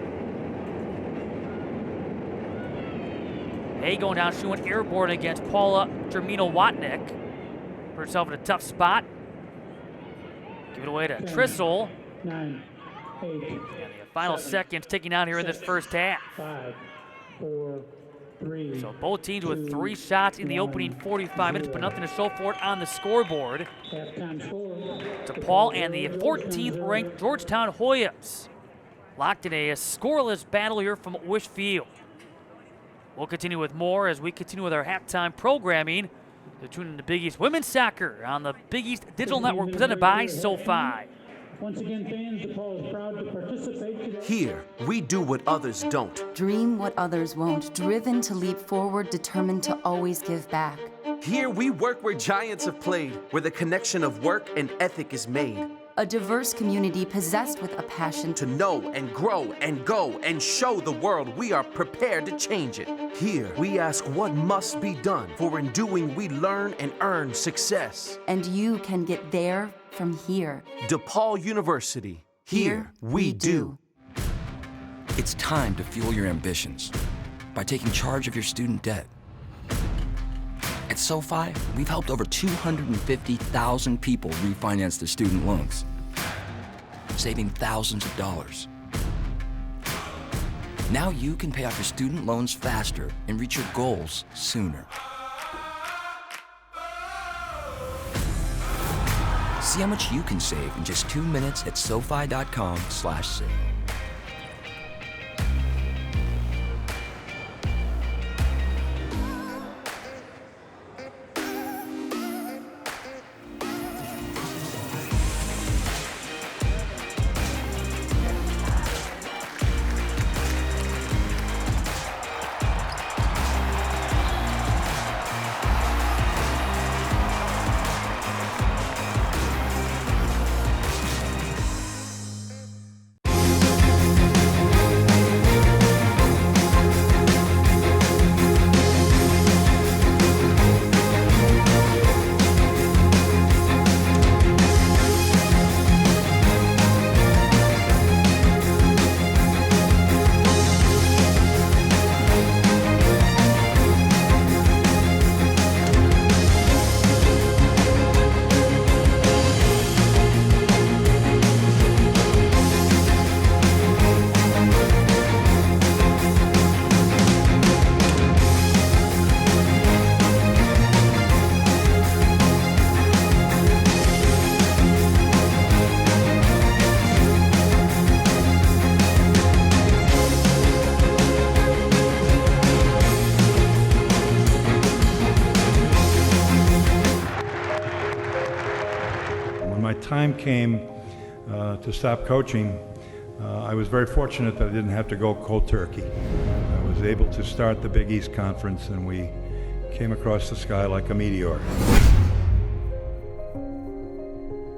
Hay going down, she went airborne against Paula Jermino-Watnick. Put herself in a tough spot. Give it away to 10, Trissel. 9, 8, And the final 7, seconds ticking out here in this 6, first half. 5, 4, 3. So both teams with 2, 3 shots in the 1, opening 45 minutes, but nothing to show for it on the scoreboard. Halftime score. DePaul and the 14th ranked Georgetown Hoyas locked in a scoreless battle here from Wish Field. We'll continue with more as we continue with our halftime programming. You're tuning in to Big East Women's Soccer on the Big East Digital Network presented by SoFi. Once again, fans, DePaul is proud to participate today. Here, we do what others don't. Dream what others won't, driven to leap forward, determined to always give back. Here we work where giants have played, where the connection of work and ethic is made. A diverse community possessed with a passion To know and grow and go and show the world we are prepared to change it. Here we ask what must be done, for in doing we learn and earn success. and you can get there from here. DePaul University. Here we do. It's time to fuel your ambitions by taking charge of your student debt. At SoFi, we've helped over 250,000 people refinance their student loans, saving thousands of dollars. Now you can pay off your student loans faster and reach your goals sooner. See how much you can save in just 2 minutes at SoFi.com/save. When my time came to stop coaching, I was very fortunate that I didn't have to go cold turkey. I was able to start the Big East Conference, and we came across the sky like a meteor.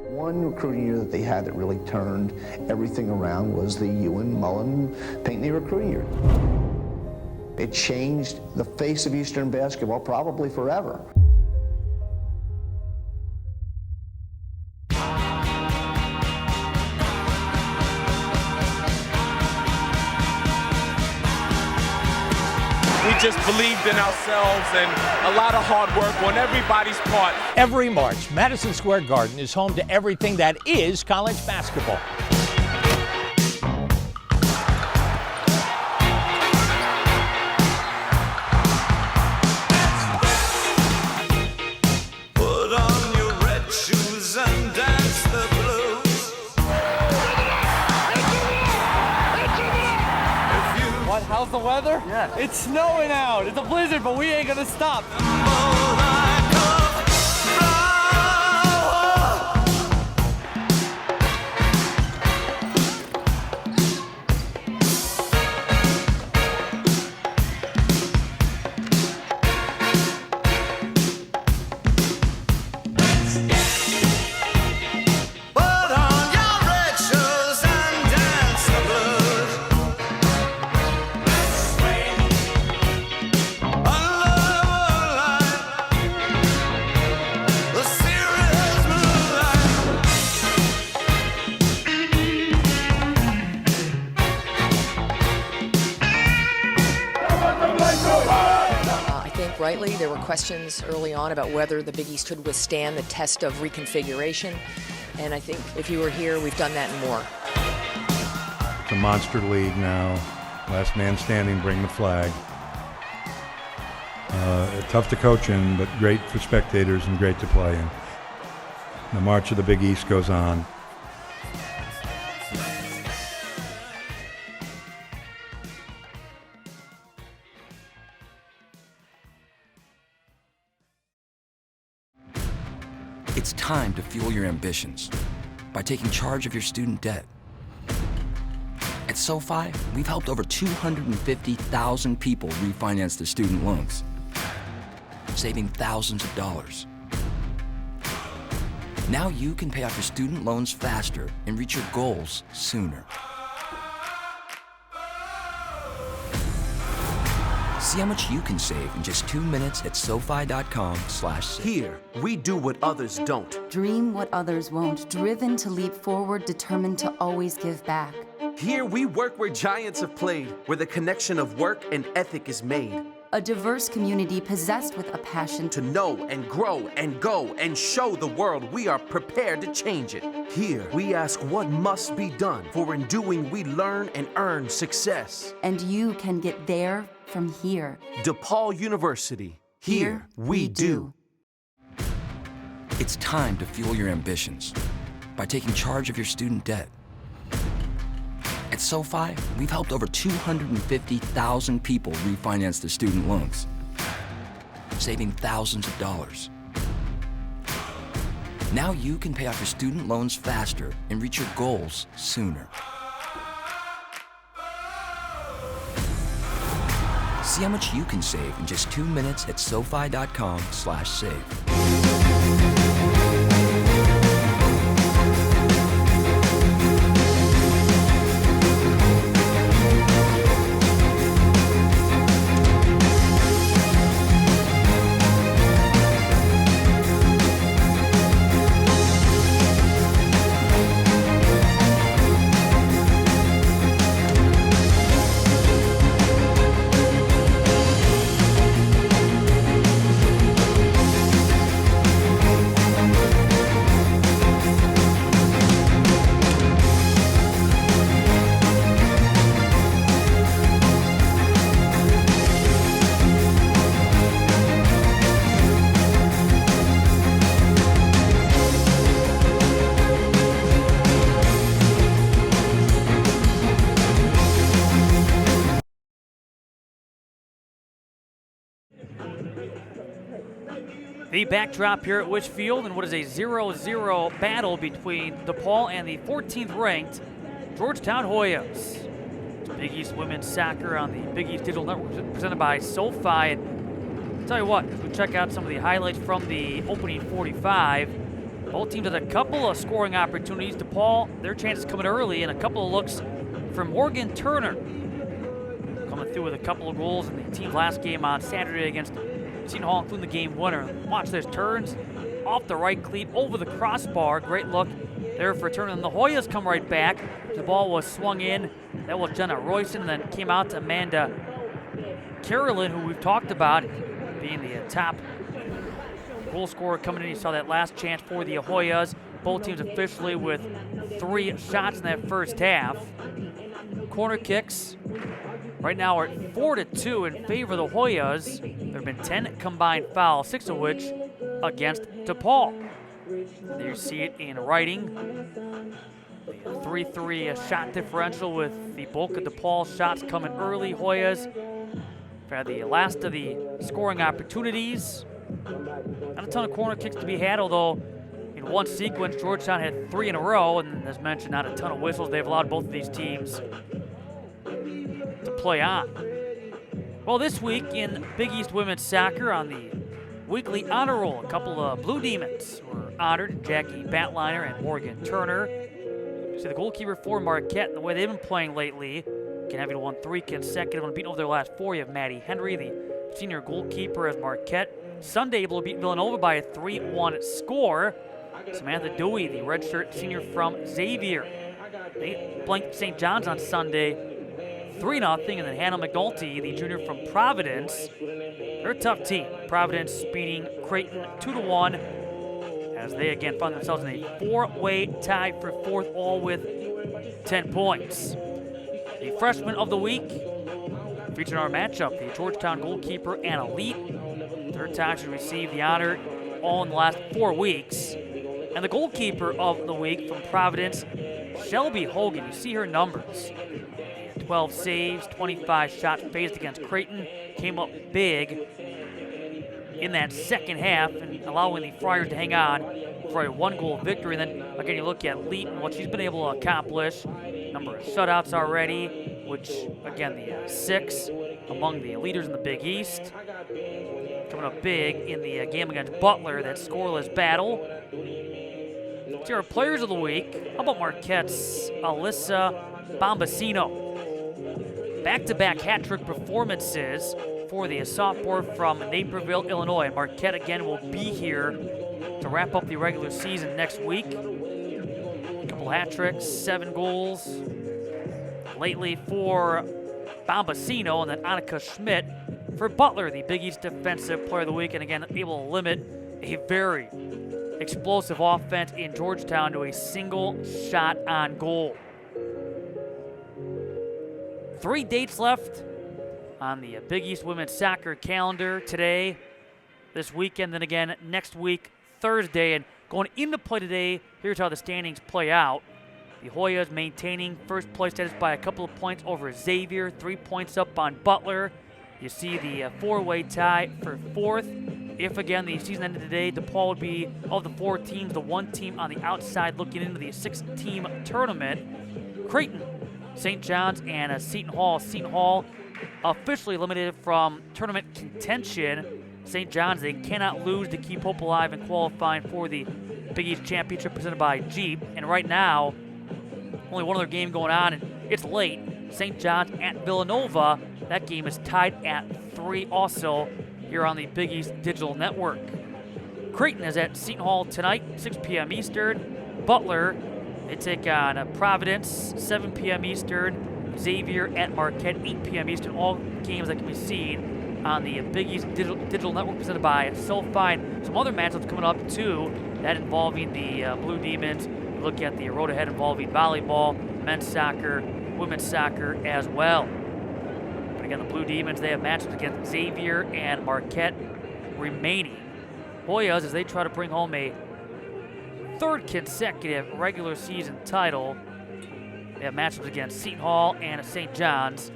One recruiting year that they had that really turned everything around was the Ewan Mullen Pinckney recruiting year. It changed the face of Eastern basketball probably forever. We just believed in ourselves, and a lot of hard work on everybody's part. Every March, Madison Square Garden is home to everything that is college basketball. Put on your red shoes and dance the blues. What? How's the weather? Yeah. It's snowing out. It's a blizzard, but we ain't gonna stop. Rightly, there were questions early on about whether the Big East could withstand the test of reconfiguration, and I think if you were here, we've done that and more. It's a monster league now. Last man standing, bring the flag. Tough to coach in, but great for spectators and great to play in. The march of the Big East goes on. It's time to fuel your ambitions by taking charge of your student debt. At SoFi, we've helped over 250,000 people refinance their student loans, saving thousands of dollars. Now you can pay off your student loans faster and reach your goals sooner. See how much you can save in just 2 minutes at SoFi.com/save. Here, we do what others don't. Dream what others won't, driven to leap forward, determined to always give back. Here, we work where giants have played, where the connection of work and ethic is made. A diverse community possessed with a passion To know and grow and go and show the world we are prepared to change it. Here, we ask what must be done, for in doing we learn and earn success. and you can get there from here. DePaul University. Here, we do. It's time to fuel your ambitions by taking charge of your student debt. At SoFi, we've helped over 250,000 people refinance their student loans, saving thousands of dollars. Now you can pay off your student loans faster and reach your goals sooner. See how much you can save in just 2 minutes at SoFi.com/save. The backdrop here at Wishfield in what is a 0-0 battle between DePaul and the 14th ranked Georgetown Hoyas. It's Big East Women's Soccer on the Big East Digital Network presented by SoFi. And I'll tell you what, as we check out some of the highlights from the opening 45, both teams had a couple of scoring opportunities. DePaul, their chances coming early, and a couple of looks from Morgan Turner coming through with a couple of goals in the team's last game on Saturday against Seton Hall, including the game winner. Watch this, turns off the right cleat over the crossbar. Great look there for Turner. And the Hoyas come right back. The ball was swung in. That was Jenna Royson, and then came out to Amanda Carolyn, who we've talked about being the top goal scorer coming in. You saw that last chance for the Hoyas. Both teams officially with 3 shots in that first half. Corner kicks right now are 4-2 in favor of the Hoyas. There have been 10 combined fouls, 6 of which against DePaul. There you see it in writing. The 3-3 shot differential with the bulk of DePaul shots coming early. Hoyas had the last of the scoring opportunities. Not a ton of corner kicks to be had, although in one sequence, Georgetown had 3 in a row, and as mentioned, not a ton of whistles. They've allowed both of these teams to play on. Well, this week in Big East Women's Soccer on the weekly honor roll, a couple of Blue Demons were honored, Jackie Batliner and Morgan Turner. See the goalkeeper for Marquette, and the way they've been playing lately, can have won 3 consecutive and beaten over their last 4. You have Maddie Henry, the senior goalkeeper of Marquette. Sunday able to beat Villanova by a 3-1 score. Samantha Dewey, the redshirt senior from Xavier. They blanked St. John's on Sunday 3-0, and then Hannah McNulty, the junior from Providence. They're a tough team. Providence beating Creighton 2-1 as they again find themselves in a 4-way tie for 4th, all with 10 points. The freshman of the week featured our matchup, the Georgetown goalkeeper Anna Leet. 3rd time she received the honor all in the last 4 weeks. And the goalkeeper of the week from Providence, Shelby Hogan. You see her numbers. 12 saves, 25 shots faced against Creighton. Came up big in that second half and allowing the Friars to hang on for a 1-goal victory. And then again, you look at Leet and what she's been able to accomplish. Number of shutouts already, which again, the 6 among the leaders in the Big East. Coming coming up big in the game against Butler, that scoreless battle. Let's hear our players of the week. How about Marquette's Alyssa Bombasino? Back-to-back hat-trick performances for the sophomore from Naperville, Illinois. Marquette again will be here to wrap up the regular season next week. A couple hat-tricks, 7 goals lately for Bombasino, and then Annika Schmidt for Butler, the Big East Defensive Player of the Week, and again able to limit a very explosive offense in Georgetown to a single shot on goal. 3 dates left on the Big East women's soccer calendar today, this weekend, then again next week, Thursday. And going into play today, here's how the standings play out. The Hoyas maintaining first place status by a couple of points over Xavier, 3 points up on Butler. You see the 4-way tie for 4th. If, again, the season ended today, DePaul would be, of the 4 teams, the 1 team on the outside looking into the 6-team tournament. Creighton, St. John's, and Seton Hall. Seton Hall officially eliminated from tournament contention. St. John's, they cannot lose to keep hope alive in qualifying for the Big East Championship presented by Jeep. And right now, only one other game going on, and it's late. St. John's at Villanova. That game is tied at 3 also here on the Big East Digital Network. Creighton is at Seton Hall tonight, 6 p.m. Eastern. Butler, they take on Providence, 7 p.m. Eastern. Xavier at Marquette, 8 p.m. Eastern. All games that can be seen on the Big East Digital Network presented by SoFi. Some other matchups coming up too, that involving the Blue Demons. Look at the road ahead involving volleyball, men's soccer, women's soccer as well. But again, the Blue Demons, they have matchups against Xavier and Marquette remaining. Hoyas, as they try to bring home a 3rd consecutive regular season title. They have matchups against Seton Hall and St. John's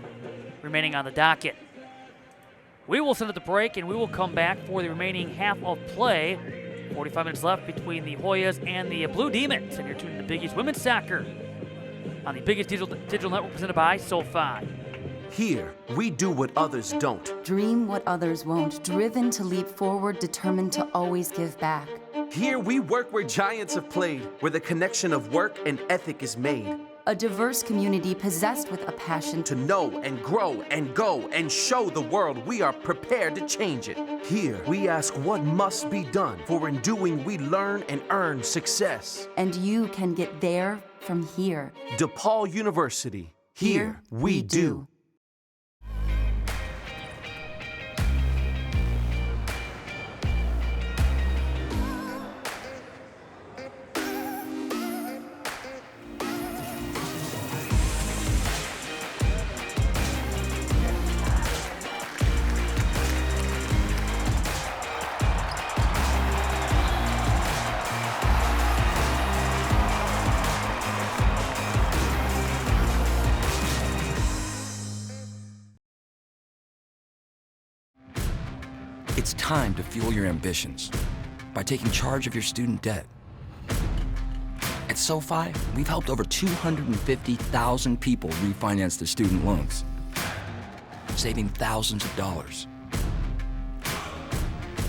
remaining on the docket. We will send it to break, and we will come back for the remaining half of play. 45 minutes left between the Hoyas and the Blue Demons. And you're tuning to Big East Women's Soccer on the Big East Digital Network presented by SoFi. Here, we do what others don't. Dream what others won't. Driven to leap forward, determined to always give back. Here, we work where giants have played, where the connection of work and ethic is made. A diverse community possessed with a passion to know and grow and go and show the world we are prepared to change it. Here, we ask what must be done, for in doing we learn and earn success. And you can get there from here. DePaul University. Here we do. It's time to fuel your ambitions by taking charge of your student debt. At SoFi, we've helped over 250,000 people refinance their student loans, saving thousands of dollars.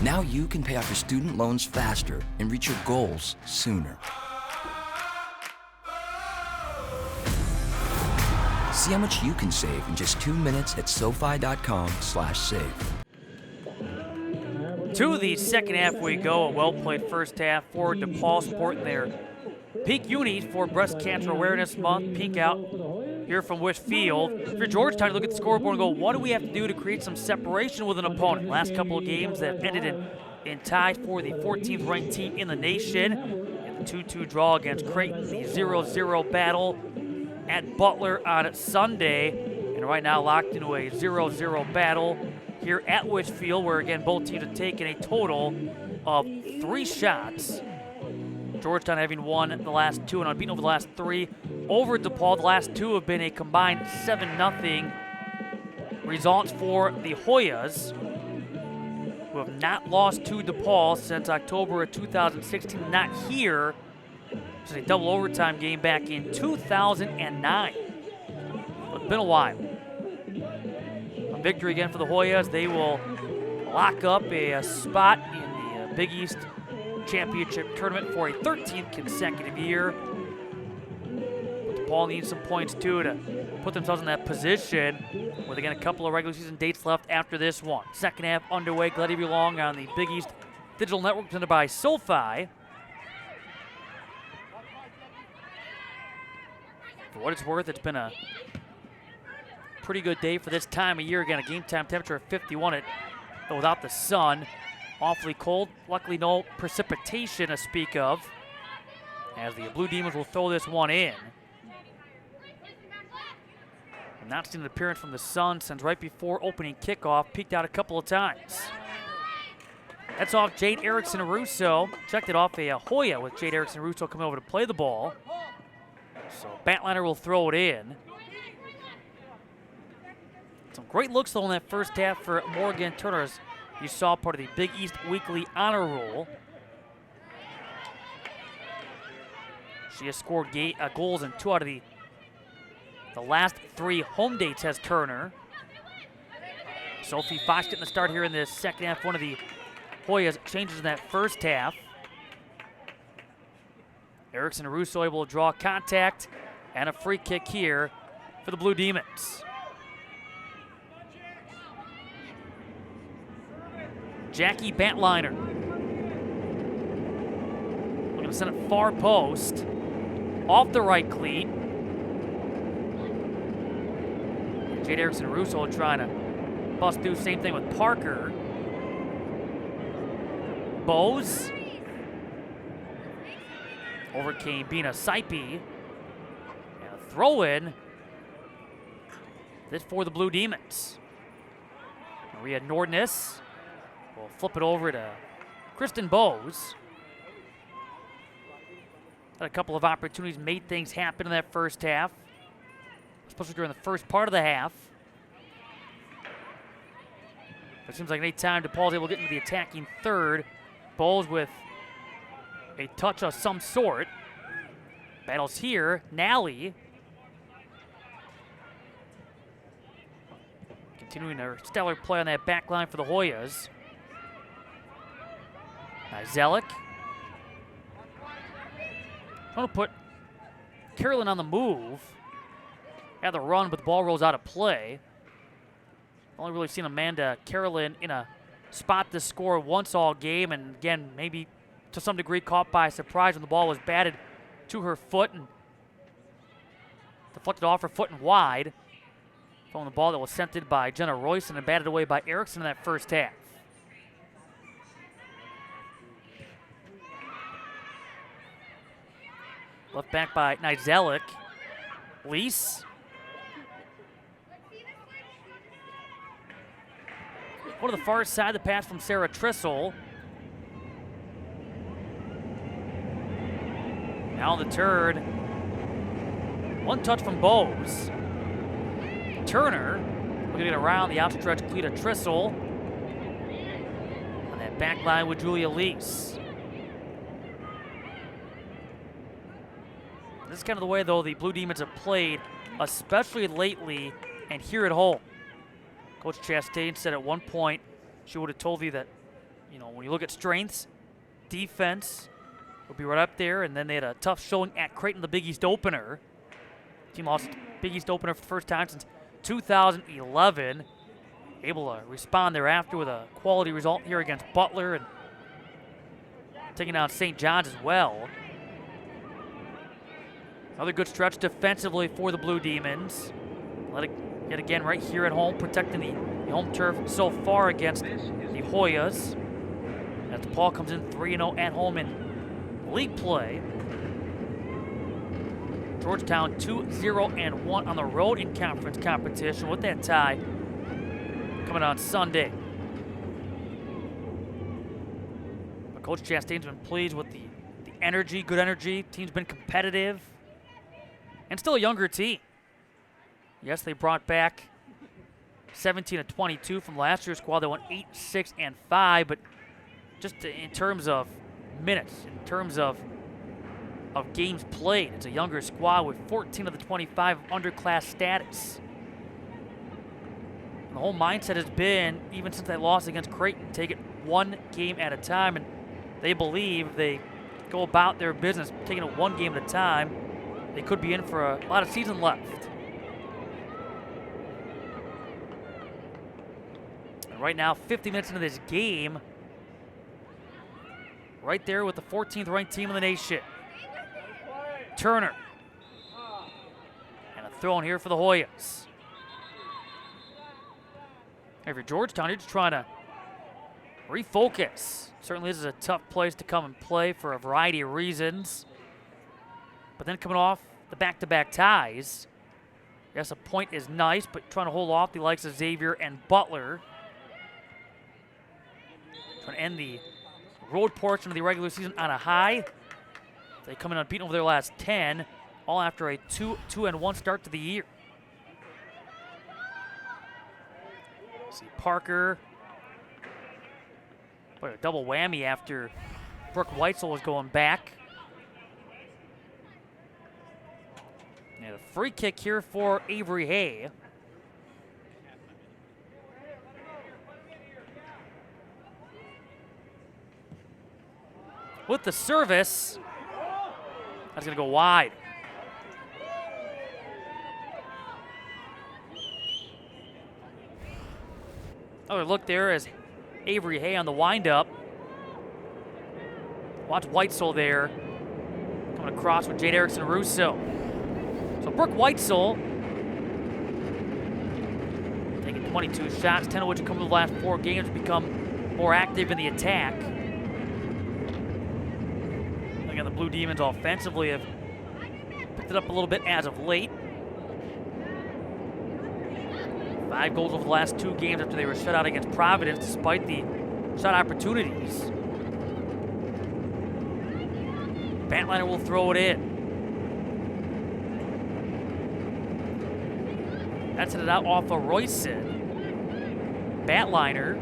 Now you can pay off your student loans faster and reach your goals sooner. See how much you can save in just 2 minutes at SoFi.com/save. To the second half we go. A well-played first half for DePaul, supporting their peak unis for Breast Cancer Awareness Month. Peek out here from Wish Field. If you're Georgetown, you look at the scoreboard and go, what do we have to do to create some separation with an opponent? Last couple of games that ended in ties for the 14th ranked team in the nation. And the 2-2 draw against Creighton, the 0-0 battle at Butler on Sunday. And right now locked into a 0-0 battle here at Wish Field, where again both teams have taken a total of 3 shots. Georgetown having won the last 2 and unbeaten over the last 3 over DePaul. The last 2 have been a combined 7-0 results for the Hoyas, who have not lost to DePaul since October of 2016. Not here. It's a double overtime game back in 2009. But it's been a while. A victory again for the Hoyas. They will lock up a spot in the Big East Championship Tournament for a 13th consecutive year. But DePaul needs some points too to put themselves in that position with, again, a couple of regular season dates left after this one. Second half underway. Glad to be along on the Big East Digital Network presented by SoFi. For what it's worth, it's been a pretty good day for this time of year. Again, a game time temperature of 51, but without the sun. Awfully cold. Luckily, no precipitation to speak of, as the Blue Demons will throw this one in. I've not seen an appearance from the sun since right before opening kickoff. Peeked out a couple of times. That's off Jade Erickson-Russo. Checked it off a Hoya with Jade Erickson-Russo coming over to play the ball. So Batliner will throw it in. Some great looks though in that first half for Morgan Turner, as you saw part of the Big East Weekly Honor Roll. She has scored goals in 2 out of the last 3 home dates, has Turner. Sophie Fox getting the start here in the second half. One of the Hoyas changes in that first half. Erickson-Russo able to draw contact and a free kick here for the Blue Demons. Jackie Batliner looking to send it far post, off the right cleat. Jade Erickson-Russo trying to bust through, same thing with Parker. Bose overcame Bina Saipi. And a throw in. This for the Blue Demons. Maria Nordness will flip it over to Kristen Bose. Had a couple of opportunities, made things happen in that first half, especially during the first part of the half. It seems like any time DePaul's able to get into the attacking third, Bowles with a touch of some sort. Battles here, Nally. Continuing their stellar play on that back line for the Hoyas. Zelik. Trying to put Carolyn on the move. Had the run, but the ball rolls out of play. Only really seen Amanda Carolyn in a spot to score once all game, and again, maybe to some degree caught by surprise when the ball was batted to her foot and deflected off her foot and wide from the ball that was sent in by Jenna Royce and batted away by Erickson in that first half. Left back by Nizelik. Lease. Go to the far side, the pass from Sarah Trissel. Now the turn. One touch from Bowes. Turner looking to get around the outstretched Cleta Trissel. On that back line with Julia Lease. This is kind of the way, though, the Blue Demons have played, especially lately and here at home. Coach Chastain said at one point she would have told you that, you know, when you look at strengths, defense would be right up there, and then they had a tough showing at Creighton, the Big East opener. Team lost Big East opener for the first time since 2011. Able to respond thereafter with a quality result here against Butler and taking down St. John's as well. Another good stretch defensively for the Blue Demons. Let it yet again right here at home, protecting the home turf so far against the Hoyas. As DePaul comes in 3-0 at home in league play. Georgetown 2-0-1 on the road in conference competition with that tie coming on Sunday. But Coach Chastain's been pleased with the energy, good energy. Team's been competitive and still a younger team. Yes, they brought back 17 of 22 from last year's squad. They went 8-6-5, but just in terms of minutes, in terms of games played, it's a younger squad with 14 of the 25 underclass status. And The whole mindset has been, even since they lost against Creighton, take it one game at a time, and they believe they go about their business taking it one game at a time. They could be in for a lot of season left. And right now, 50 minutes into this game, right there with the 14th ranked team in the nation. Turner. And a throw in here for the Hoyas. If you're Georgetown, you're just trying to refocus. Certainly this is a tough place to come and play for a variety of reasons. But then coming off the back-to-back ties, yes, a point is nice, but trying to hold off the likes of Xavier and Butler. Trying to end the road portion of the regular season on a high. They come in unbeaten over their last 10, all after a 2-1 start to the year. See Parker. Boy, a double whammy after Brooke Weitzel was going back. And a free kick here for Avery Hay. With the service, that's going to go wide. Another look there as Avery Hay on the windup. Watch Weitzel there. Coming across with Jade Erickson-Russo. So Brooke Weitzel taking 22 shots, 10 of which have come in the last 4 games, become more active in the attack. Again, the Blue Demons offensively have picked it up a little bit as of late. 5 goals over the last 2 games after they were shut out against Providence despite the shot opportunities. Batliner will throw it in. That's it out off of Royson. Batliner,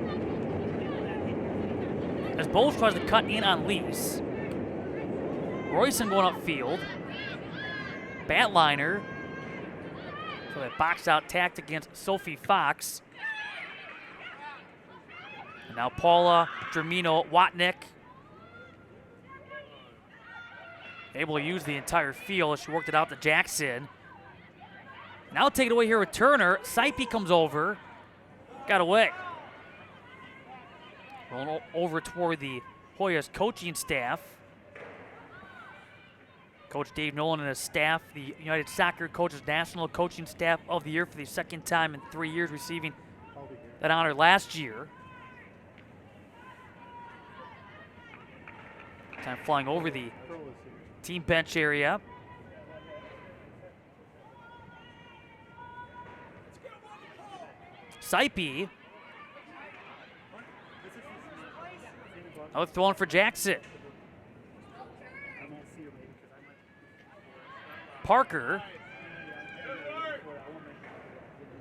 as Bowles tries to cut in on Lease. Royson going upfield. Batliner. So that box out tact against Sophie Fox. And now Paula, Dramino, Watnick. Able to use the entire field as she worked it out to Jackson. Now take it away here with Turner. Saipi comes over. Got away. Rolling over toward the Hoyas coaching staff. Coach Dave Nolan and his staff, the United Soccer Coaches National Coaching Staff of the Year for the second time in 3 years, receiving that honor last year. Time flying over the team bench area. Saipi. Oh, throwing for Jackson. Parker.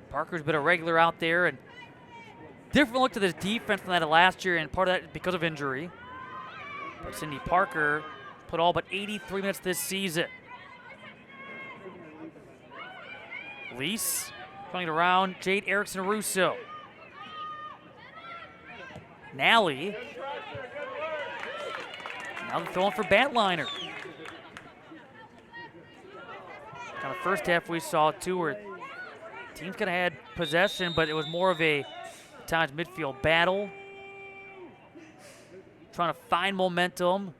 Parker's been a regular out there, and different look to this defense than that of last year, and part of that because of injury. But Cindy Parker put all but 83 minutes this season. Lease coming around, Jade Erickson-Russo. Nally. Now they're throwing for Batliner. Kind of first half we saw too where teams kind of had possession, but it was more of a at times midfield battle. Trying to find momentum.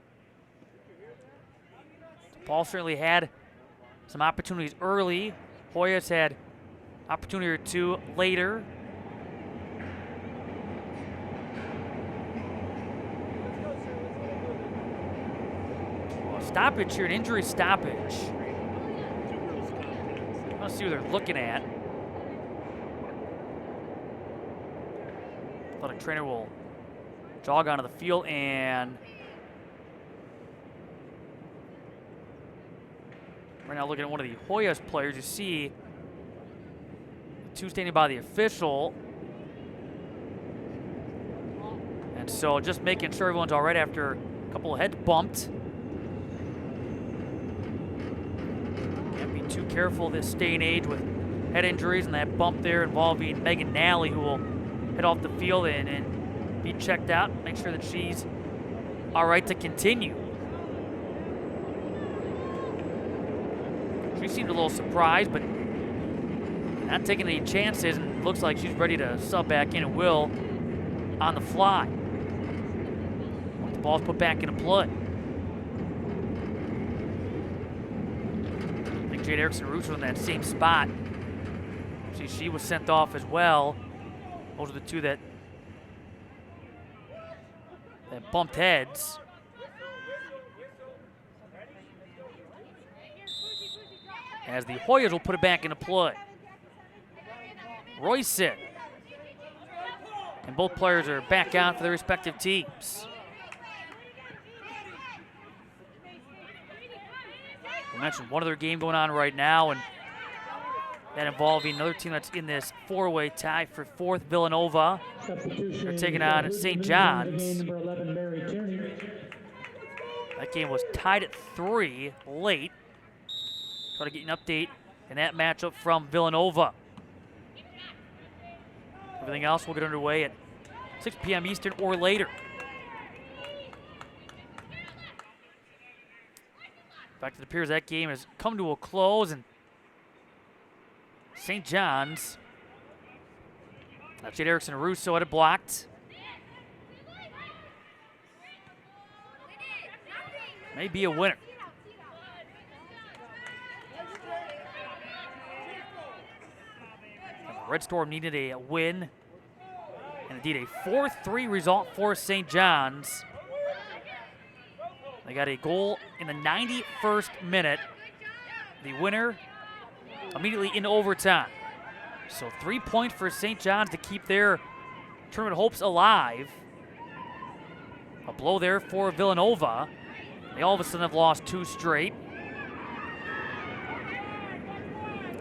Paul certainly had some opportunities early. Hoyas had opportunity or 2 later. Well, stoppage here, an injury stoppage. Let's see what they're looking at. Athletic trainer will jog onto the field, and right now looking at one of the Hoyas players. You see 2 standing by the official. And so just making sure everyone's all right after a couple of heads bumped. Can't be too careful this day and age with head injuries and that bump there involving Megan Nally, who will head off the field and be checked out, make sure that she's all right to continue. She seemed a little surprised, but not taking any chances, and looks like she's ready to sub back in and will on the fly. The ball's put back into play. I think Jade Erickson-Russo in that same spot. See, she was sent off as well. Those are the two that bumped heads. As the Hoyas will put it back into play. Royson. And both players are back out for their respective teams. I mentioned one other game going on right now, and that involving another team that's in this four-way tie for fourth, Villanova. They're taking on St. John's. That game was tied at 3 late. Try to get an update in that matchup from Villanova. Everything else will get underway at 6 p.m. Eastern or later. In fact, it appears that game has come to a close, and St. John's, Jade Erickson-Russo had it blocked. May be a winner. Red Storm needed a win, and indeed a 4-3 result for St. John's. They got a goal in the 91st minute. The winner immediately in overtime. So 3 points for St. John's to keep their tournament hopes alive. A blow there for Villanova. They all of a sudden have lost 2 straight.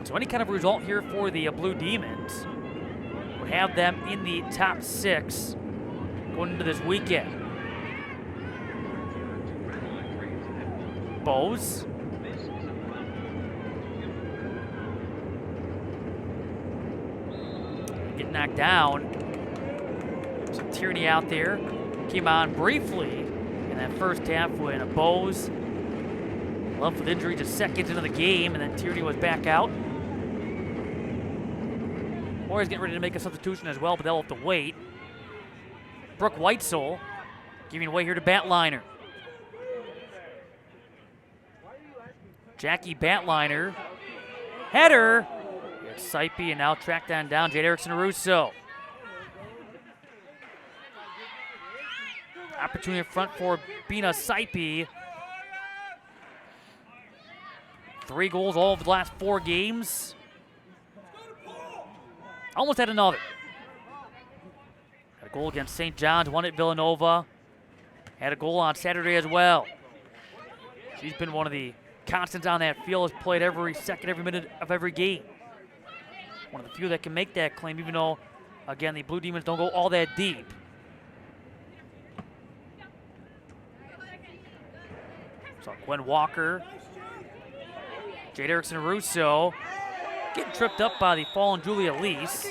So any kind of result here for the Blue Demons would have them in the top 6 going into this weekend. Bose. Get knocked down. Some Tierney out there. Came on briefly in that first half when Bose left with injury just seconds into the game, and then Tierney was back out. Warriors getting ready to make a substitution as well, but they'll have to wait. Brooke Weitzel giving way here to Batliner. Jackie Batliner. Header. It's Sipey, and now tracked down Jade Erickson-Russo. Opportunity in front for Bina Sipey. 3 goals all of the last 4 games. Almost had another. Had a goal against St. John's, one at Villanova. Had a goal on Saturday as well. She's been one of the constants on that field, has played every second, every minute of every game. One of the few that can make that claim, even though, again, the Blue Demons don't go all that deep. So Gwen Walker, Jade Erickson-Russo, getting tripped up by the fallen Julia Lease.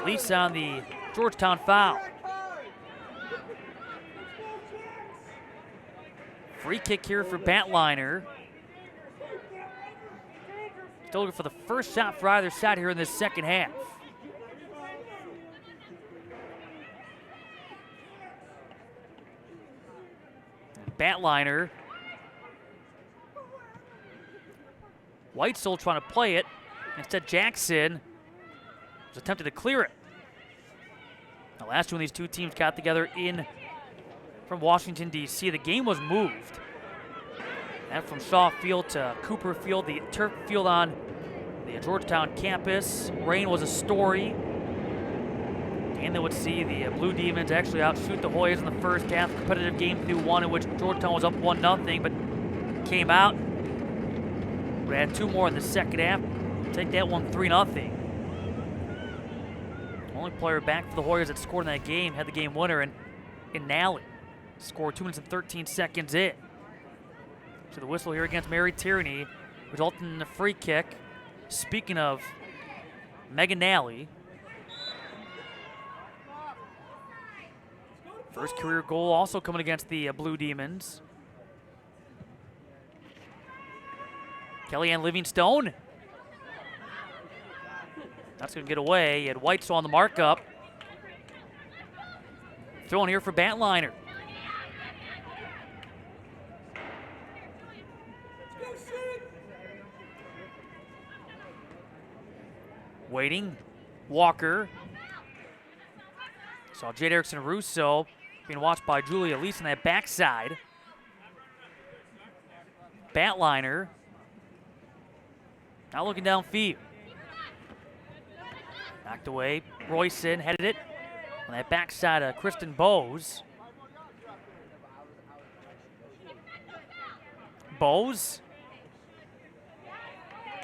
Lease on the Georgetown foul. Free kick here for Batliner. Still looking for the first shot for either side here in this second half. Batliner. Weitzel trying to play it. Instead, Jackson was attempting to clear it. The last one these two teams got together in from Washington, D.C. The game was moved. And from Shaw Field to Cooper Field, the turf field on the Georgetown campus. Rain was a story. And they would see the Blue Demons actually outshoot the Hoyas in the first half. Competitive game 2-1 in which Georgetown was up 1-0, but came out. We had 2 more in the second half. Take that one 3-0. Only player back for the Hoyas that scored in that game had the game winner in Nally. Scored 2 minutes and 13 seconds in. So the whistle here against Mary Tierney, resulting in a free kick. Speaking of Megan Nally. First career goal also coming against the Blue Demons. Kellyanne Livingstone. That's going to get away. And White's on the markup. Throwing here for Batliner. Waiting. Walker. Saw Jade Erickson Russo being watched by Julia Lease on that backside. Batliner. Now looking downfield. Knocked away. Royson headed it on that backside of Kristen Bowes. Bowes.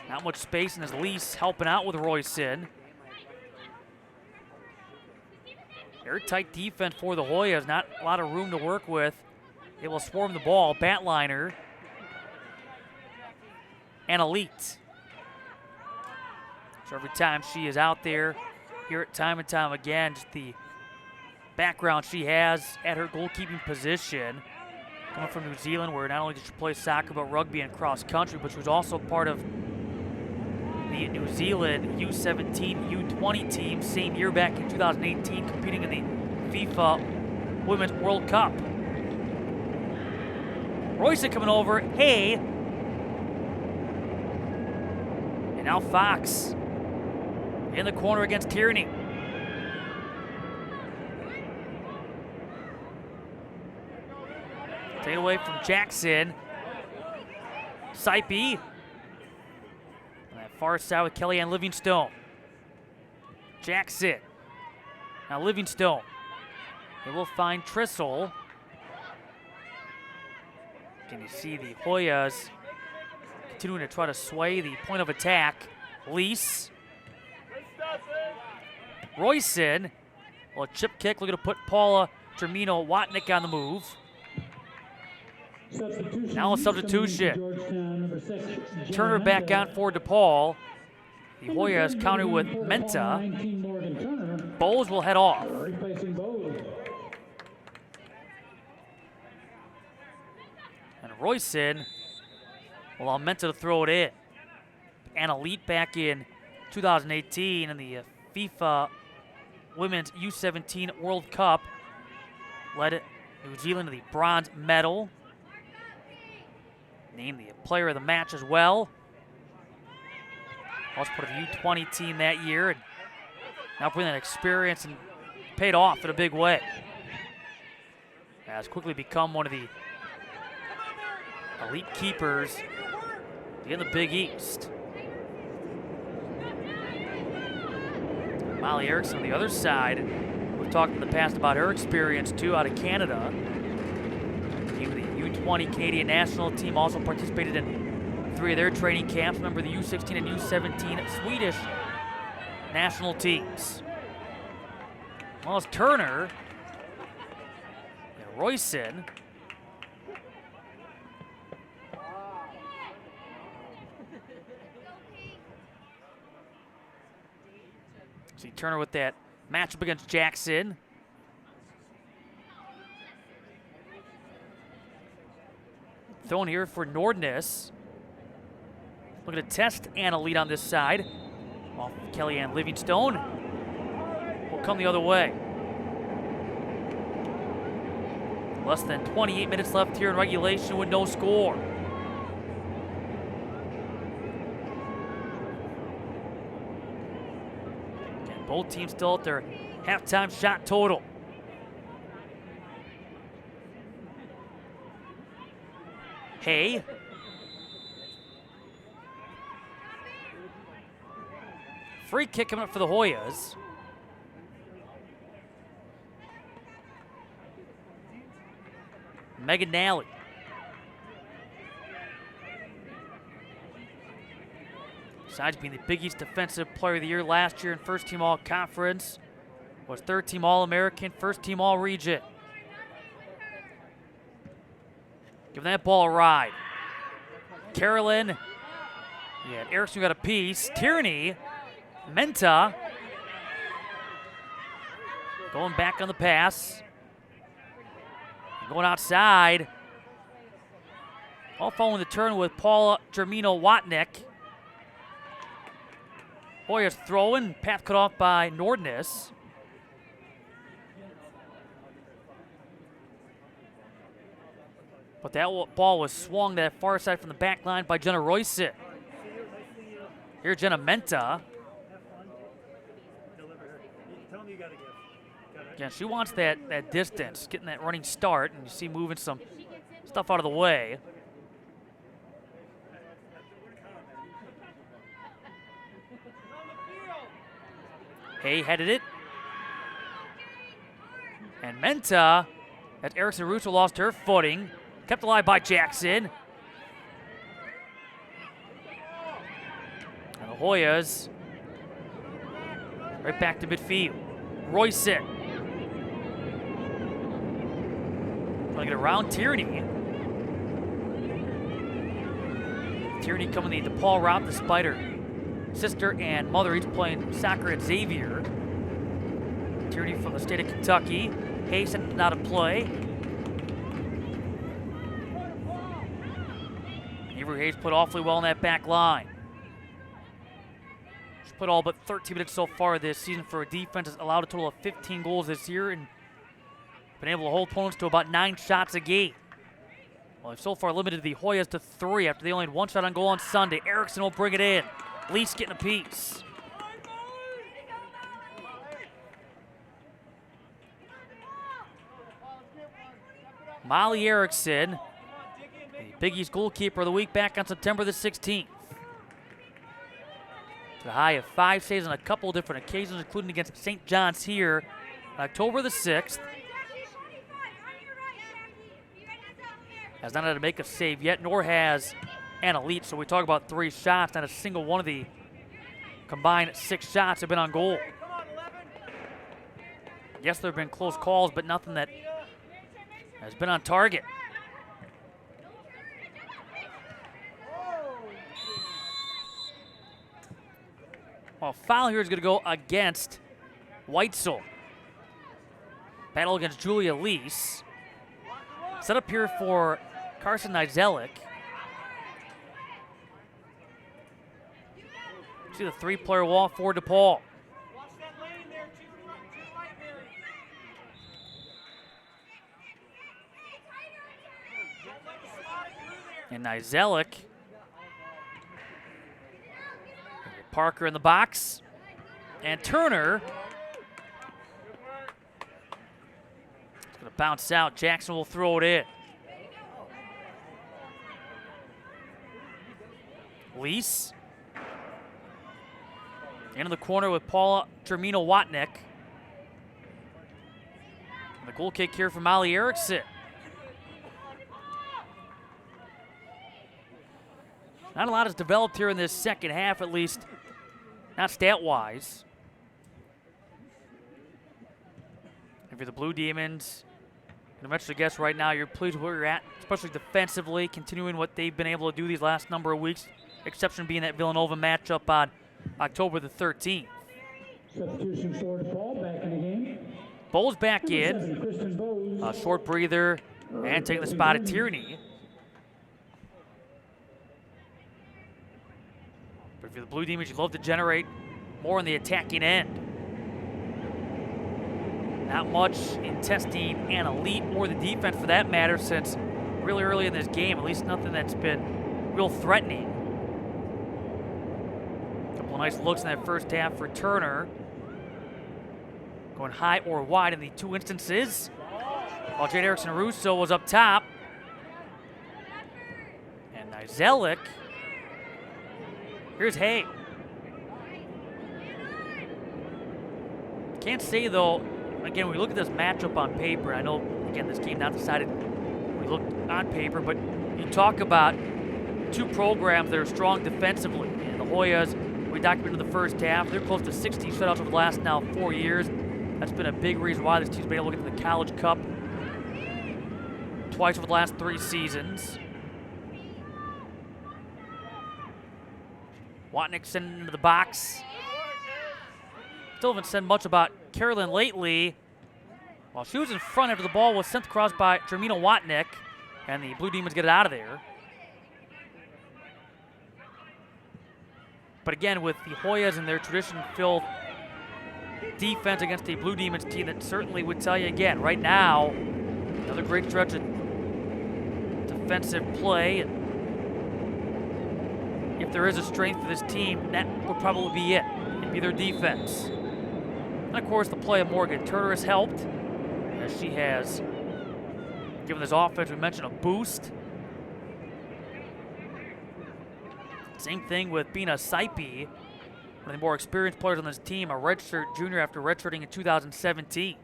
Not much space in his Lease helping out with Royson. Airtight defense for the Hoyas. Not a lot of room to work with. They will swarm the ball. Batliner. And Elite. So every time she is out there, hear it time and time again, just the background she has at her goalkeeping position. Coming from New Zealand, where not only did she play soccer, but rugby and cross country, but she was also part of the New Zealand U17, U20 team, same year back in 2018, competing in the FIFA Women's World Cup. Royson coming over, hey. And now Fox in the corner against Tierney. Take it away from Jackson. Saipi. On that far side with Kellyanne Livingstone. Jackson. Now Livingstone. They will find Trissel. Can you see the Hoyas continuing to try to sway the point of attack? Lease. Royson. Well, a chip kick looking to put Paula Termino-Watnick on the move. Now a substitution. Turner back on for DePaul. The Hoyas counter with Menta. Bowles will head off. And Royson will allow Menta to throw it in. And Elite back in 2018 in the FIFA Women's U17 World Cup led New Zealand to the bronze medal. Named the player of the match as well. Also part of the U20 team that year, and now bringing that experience and paid off in a big way. Has quickly become one of the elite keepers in the Big East. Molly Erickson on the other side. We've talked in the past about her experience too out of Canada. Even the U20 Canadian national team also participated in 3 of their training camps. Remember the U16 and U17 Swedish national teams. Well, it's Turner and Royson. See Turner with that matchup against Jackson. Thrown here for Nordness. Looking to test Anna lead on this side. Off Kellyanne Livingstone. Will come the other way. Less than 28 minutes left here in regulation with no score. And both teams still at their halftime shot total. Hay. Free kick coming up for the Hoyas. Megan Nally. Besides being the Big East Defensive Player of the Year last year in First Team All-Conference, was Third Team All-American, First Team All-Region. Giving that ball a ride. Carolyn. Yeah, Erickson got a piece. Tierney Menta going back on the pass. Going outside. All following the turn with Paula Germino-Watnick. Hoyas throwing, path cut off by Nordness. But that ball was swung to that far side from the back line by Jenna Royce. Here Jenna Menta. Again, she wants that distance, getting that running start, and you see moving some stuff out of the way. Hay headed it. And Menta, as Erickson Russo lost her footing, kept alive by Jackson. And the Hoyas right back to midfield. Royce it. Trying to get around Tierney. Tierney coming the DePaul route despite her sister and mother each playing soccer at Xavier. Tierney from the state of Kentucky. Hayes sent out of play. Avery Hayes played awfully well in that back line. She's played all but 13 minutes so far this season for a defense that's allowed a total of 15 goals this year and been able to hold opponents to about 9 shots a game. Well, they've so far limited the Hoyas to 3 after they only had 1 shot on goal on Sunday. Erickson will bring it in. Lease getting a piece. Molly Erickson, the Big East goalkeeper of the week, back on September the 16th. To a high of 5 saves on a couple of different occasions, including against St. John's here on October the 6th. Has not had to make a save yet, nor has Anna Leach. So we talk about 3 shots, not a single one of the combined 6 shots have been on goal. Yes, there have been close calls, but nothing that has been on target. Well, foul here is going to go against Weitzel. Battle against Julia Lease. Set up here for Carson Nizelic. See the 3-player wall for DePaul. And Nizelic. Parker in the box. And Turner. It's going to bounce out. Jackson will throw it in. Lease. Into the corner with Paula Germino-Watnick. The goal kick here from Molly Erickson. Not a lot has developed here in this second half, at least not stat-wise. And for the Blue Demons, you can eventually guess right now you're pleased with where you're at, especially defensively, continuing what they've been able to do these last number of weeks, exception being that Villanova matchup on October the 13th. Substitution for DePaul, back in the game. Bowles back in. A short breather and taking the spot at Tierney. But for the Blue Demons, you love to generate more on the attacking end. Not much in testing an elite or the defense for that matter since really early in this game, at least nothing that's been real threatening. Nice looks in that first half for Turner. Going high or wide in the 2 instances. While Jade Erickson Russo was up top. And Nizelic. Here's Hay. Can't say though, again, we look at this matchup on paper. I know, again, this game not decided we look on paper, but you talk about 2 programs that are strong defensively. And the Hoyas, we documented the first half. They're close to 16 shutouts over the last now 4 years. That's been a big reason why this team's been able to get to the College Cup twice over the last 3 seasons. Watnick sending into the box. still haven't said much about Carolyn lately. While she was in front after the ball was sent across by Jermina Watnick, and the Blue Demons get it out of there. But again, with the Hoyas and their tradition-filled defense against the Blue Demons team, that certainly would tell you again, right now, another great stretch of defensive play. And if there is a strength for this team, that would probably be it. It'd be their defense. And of course, the play of Morgan Turner has helped, as she has given this offense, we mentioned, a boost. Same thing with Bina Saipi, one of the more experienced players on this team, a redshirt junior after redshirting in 2017.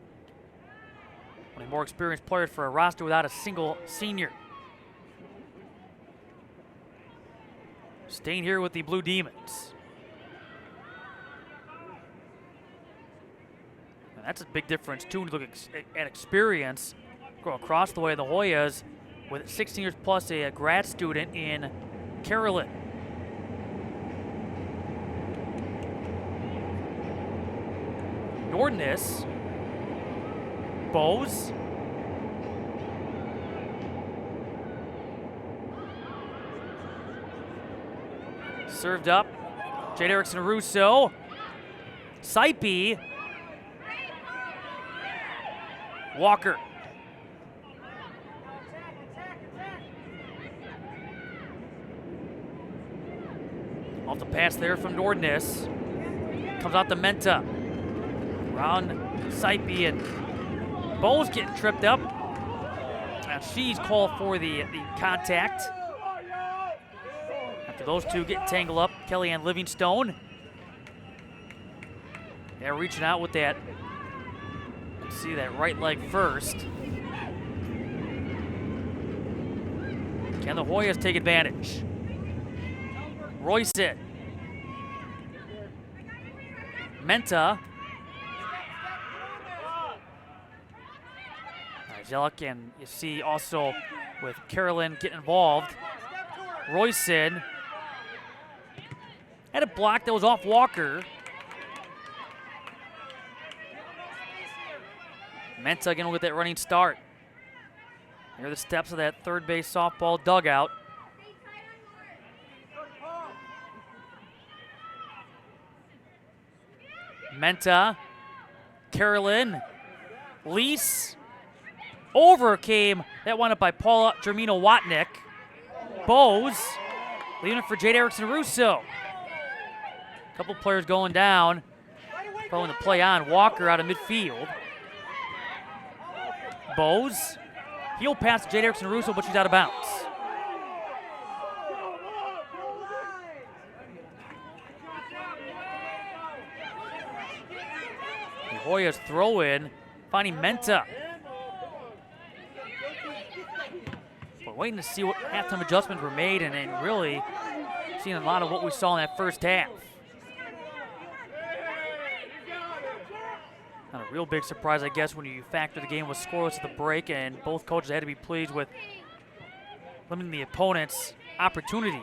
One of the more experienced players for a roster without a single senior. Staying here with the Blue Demons. And that's a big difference too when you look at experience. Go across the way of the Hoyas with 16 years plus a grad student in Carolyn. Nordness, Bose, served up, Jade Erickson-Russo, Saipi, Walker. Off the pass there from Nordness, comes out to Menta. Around Saipi, and Bowles getting tripped up. And she's called for the contact. After those two get tangled up, Kellyanne Livingstone. They're reaching out with that. Let's see that right leg first. Can the Hoyas take advantage? Royson. Menta. Zellick, and you see also with Carolyn getting involved. Royson had a block that was off Walker. Menta again with that running start. Here are the steps of that third base softball dugout. Menta, Carolyn, Lease. Over came, that wound up by Paula Jermina Watnick. Bose, leaving it for Jade Erickson-Russo. A couple players going down. Throwing the play on, Walker out of midfield. Bose, heel pass to Jade Erickson-Russo, but she's out of bounds. The Hoyas throw in, finding Menta. But waiting to see what halftime adjustments were made, and then really seeing a lot of what we saw in that first half. Not a real big surprise, I guess, when you factor the game was scoreless at the break, and both coaches had to be pleased with limiting the opponent's opportunities.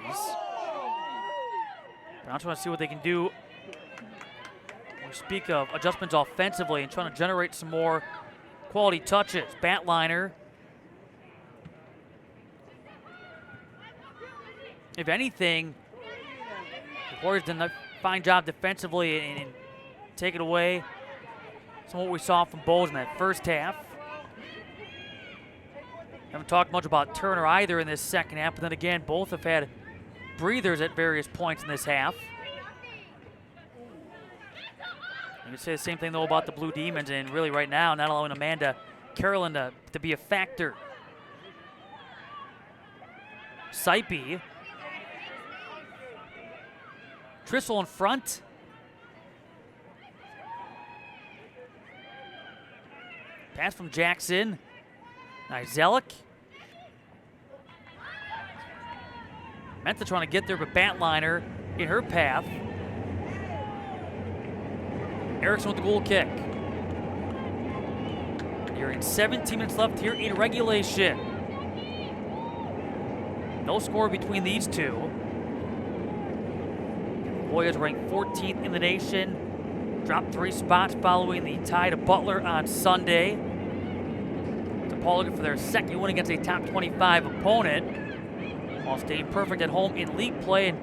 But I just want to see what they can do. We speak of adjustments offensively and trying to generate some more quality touches. Batliner. If anything, the Warriors did a fine job defensively and take it away. Some of what we saw from Bowles in that first half. Haven't talked much about Turner either in this second half, but then again, both have had breathers at various points in this half. You can say the same thing, though, about the Blue Demons, and really right now, not allowing Amanda Carolyn to be a factor. Saipi. Trissel in front. Pass from Jackson. Nice Zellick. Menta trying to get there, but Batliner in her path. Erickson with the goal kick. You're in 17 minutes left here in regulation. No score between these two. Hoyas ranked 14th in the nation, Dropped 3 spots following the tie to Butler on Sunday. DePaul looking for their second win against a top 25 opponent, while staying perfect at home in league play and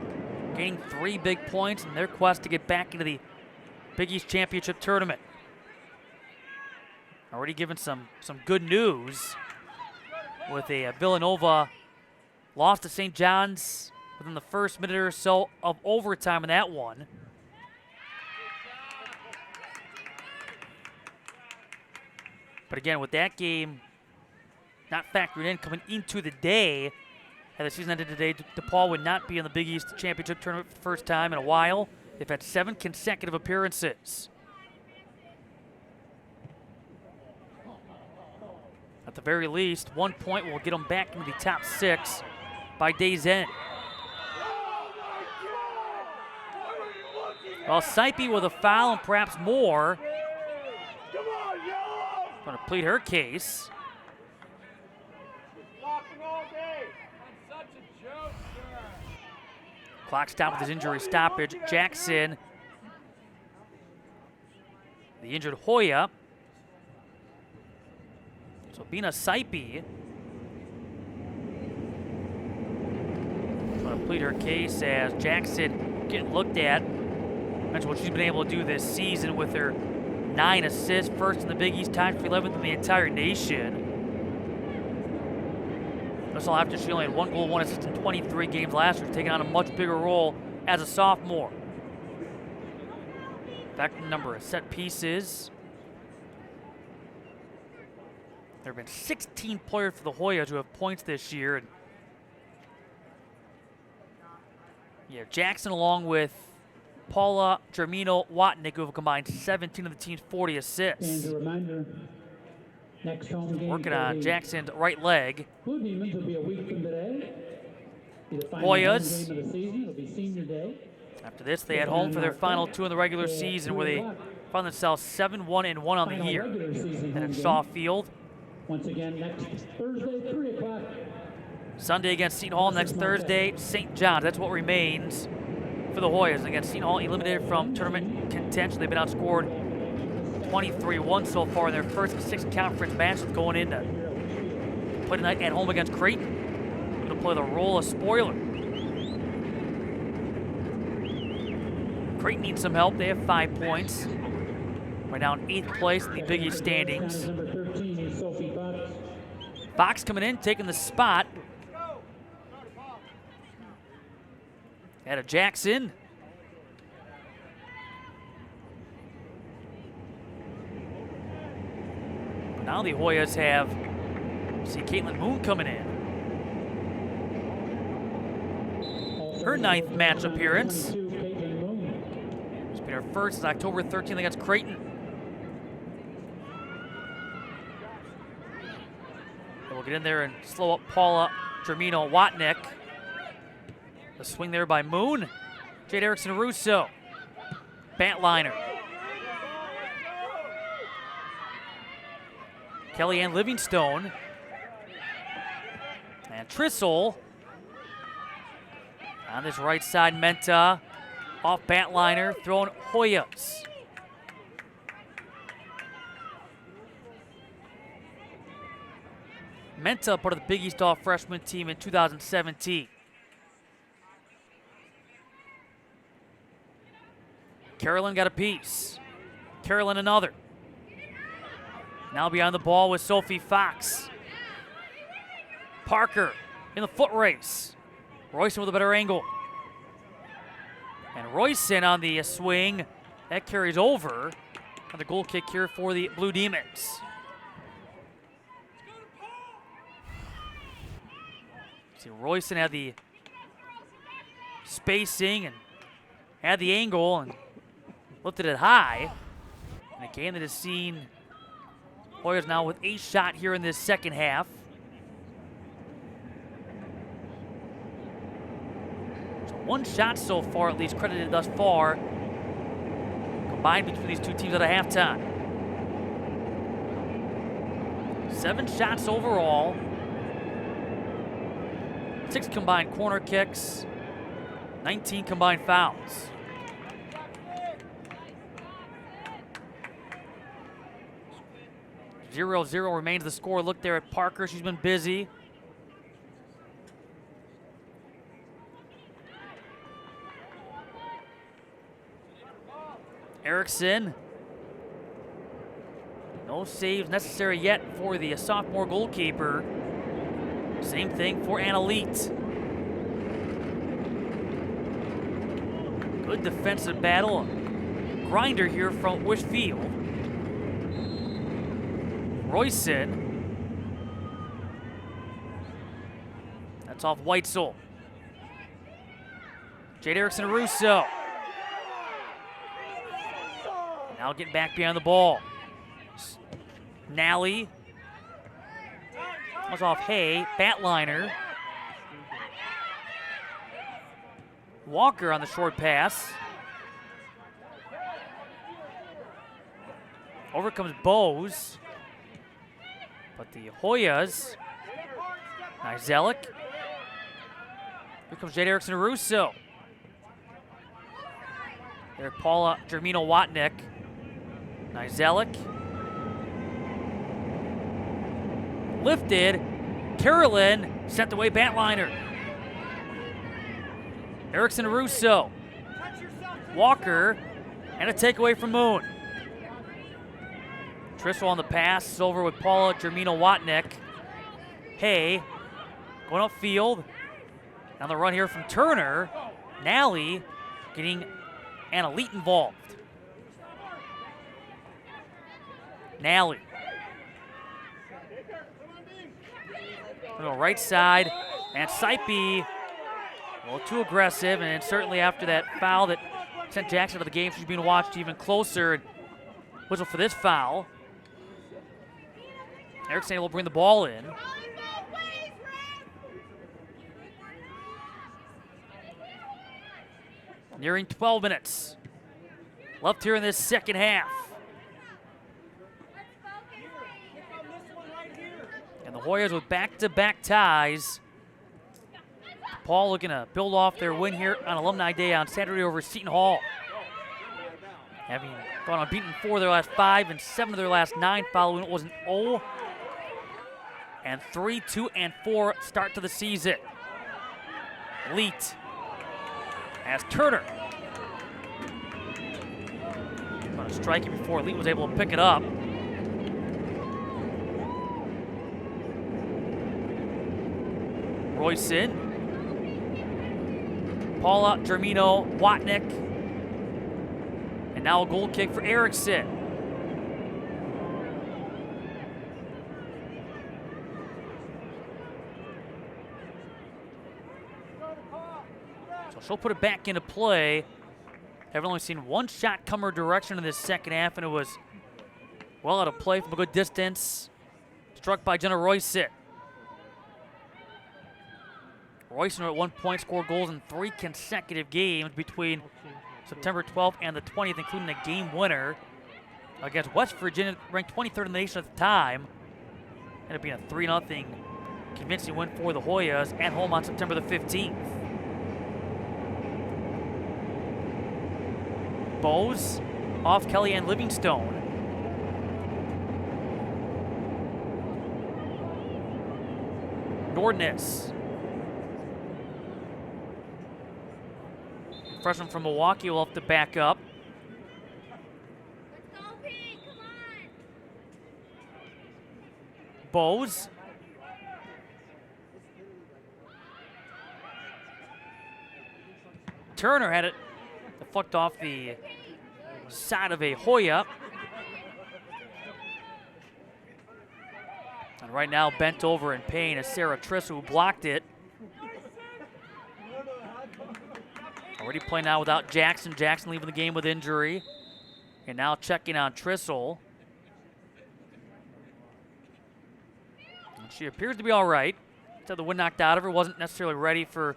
gaining 3 big points in their quest to get back into the Big East Championship tournament. Already given some good news with a Villanova loss to St. John's within the first minute or so of overtime in that one. But again, with that game not factored in coming into the day, had the season ended today, DePaul would not be in the Big East Championship tournament for the first time in a while. They've had 7 consecutive appearances. At the very least, 1 point will get them back into the top 6 by day's end. Well, Saipi with a foul and perhaps more. Going to plead her case. Clock stopped with his injury stoppage. Jackson, the injured Hoya. So Bina Saipi going to plead her case as Jackson getting looked at. Mentioned what she's been able to do this season with her 9 assists, first in the Big East, tied for 11th in the entire nation. That's all after she only had 1 goal, 1 assist in 23 games last year, taking on a much bigger role as a sophomore. Back to the number of set pieces. There have been 16 players for the Hoyas who have points this year. And yeah, Jackson along with Paula, Germino, Watnick, who have combined 17 of the team's 40 assists. And a reminder, next home game working on Jackson's right leg. Blue Demons will be a week from today. Be the final Hoyas. home game of the season. It'll be senior day. After this, they head home for their final 2 in the regular season, where they found themselves 7-1-1 on the year. And at Shaw Field. Once again, next Thursday, 3 o'clock. Sunday against Seton Hall, next Thursday, St. John's. That's what remains for the Hoyas. And again, Seton Hall eliminated from tournament contention. They've been outscored 23-1 so far in their first 6 conference matches, going in to play tonight at home against Creighton. Going to play the role of spoiler. Creighton needs some help. They have 5 points. Right now in 8th place in the Big East standings. Fox coming in, taking the spot. Out of Jackson. But now the Hoyas have, see Caitlin Moon coming in. Her 9th match appearance. It's been her first since October 13th against Creighton. We'll get in there and slow up Paula, Germino, Watnick. The swing there by Moon. Jade Erickson-Russo. Batliner. Kellyanne Livingstone. And Trissel. On this right side, Menta. Off Batliner, throwing Hoyas. Menta, part of the Big East All-Freshman team in 2017. Carolyn got a piece. Carolyn another. Now behind the ball with Sophie Fox. Parker in the foot race. Royson with a better angle. And Royson on the swing. That carries over. Another goal kick here for the Blue Demons. See, Royson had the spacing and had the angle and lifted it high. And a game that has seen Hoyas now with a shot here in this second half. So 1 shot so far, at least credited thus far, combined between these 2 teams at a halftime. 7 shots overall. 6 combined corner kicks, 19 combined fouls. 0-0 remains the score. Look there at Parker. She's been busy. Erickson. No saves necessary yet for the sophomore goalkeeper. Same thing for Annalete. Good defensive battle. Grinder here from Wishfield. Royson. That's off Weitzel. Jade Erickson Russo. Now getting back behind the ball. Nally. Was off Hay. Batliner. Walker on the short pass. Over comes Bose. But the Hoyas. Nizelik. Here comes Jade Erickson Russo. There, Paula Germino Watnick. Nizelik. Lifted. Carolyn sent away Batliner. Erickson Russo. Walker. And a takeaway from Moon. Trissel on the pass. Over with Paula Germino Watnick. Hay. Going upfield. On the run here from Turner. Nally getting Annalete involved. Nally. Go right side, and Saipi a little too aggressive, and certainly after that foul that sent Jackson out of the game, she's being watched even closer. And whistle for this foul. Erickson will bring the ball in. Nearing 12 minutes left here in this second half. And the Hoyas with back-to-back ties. DePaul looking to build off their win here on Alumni Day on Saturday over Seton Hall. Having gone unbeaten 4 of their last 5 and 7 of their last 9 following it was an 0 and 3, 2, and 4 start to the season. Leet as Turner. Going to strike it before Leet was able to pick it up. Royson. Paula Germino Watnick. And now a goal kick for Erickson. So she'll put it back into play. Having only seen one shot come her direction in this second half, and it was well out of play from a good distance. Struck by Jenna Royson. Royson at one point scored goals in 3 consecutive games between September 12th and the 20th, including a game winner against West Virginia, ranked 23rd in the nation at the time. Ended up being a 3-0 convincing win for the Hoyas at home on September the 15th. Bose off Kellyanne Livingstone. Nordness. Freshman from Milwaukee will have to back up. Bose. Turner had it deflected off the side of a Hoya. And right now bent over in pain is Sarah Trissel, who blocked it. Already playing now without Jackson. Jackson leaving the game with injury. And now checking on Trissel. And she appears to be all right. Until the wind knocked out of her. Wasn't necessarily ready for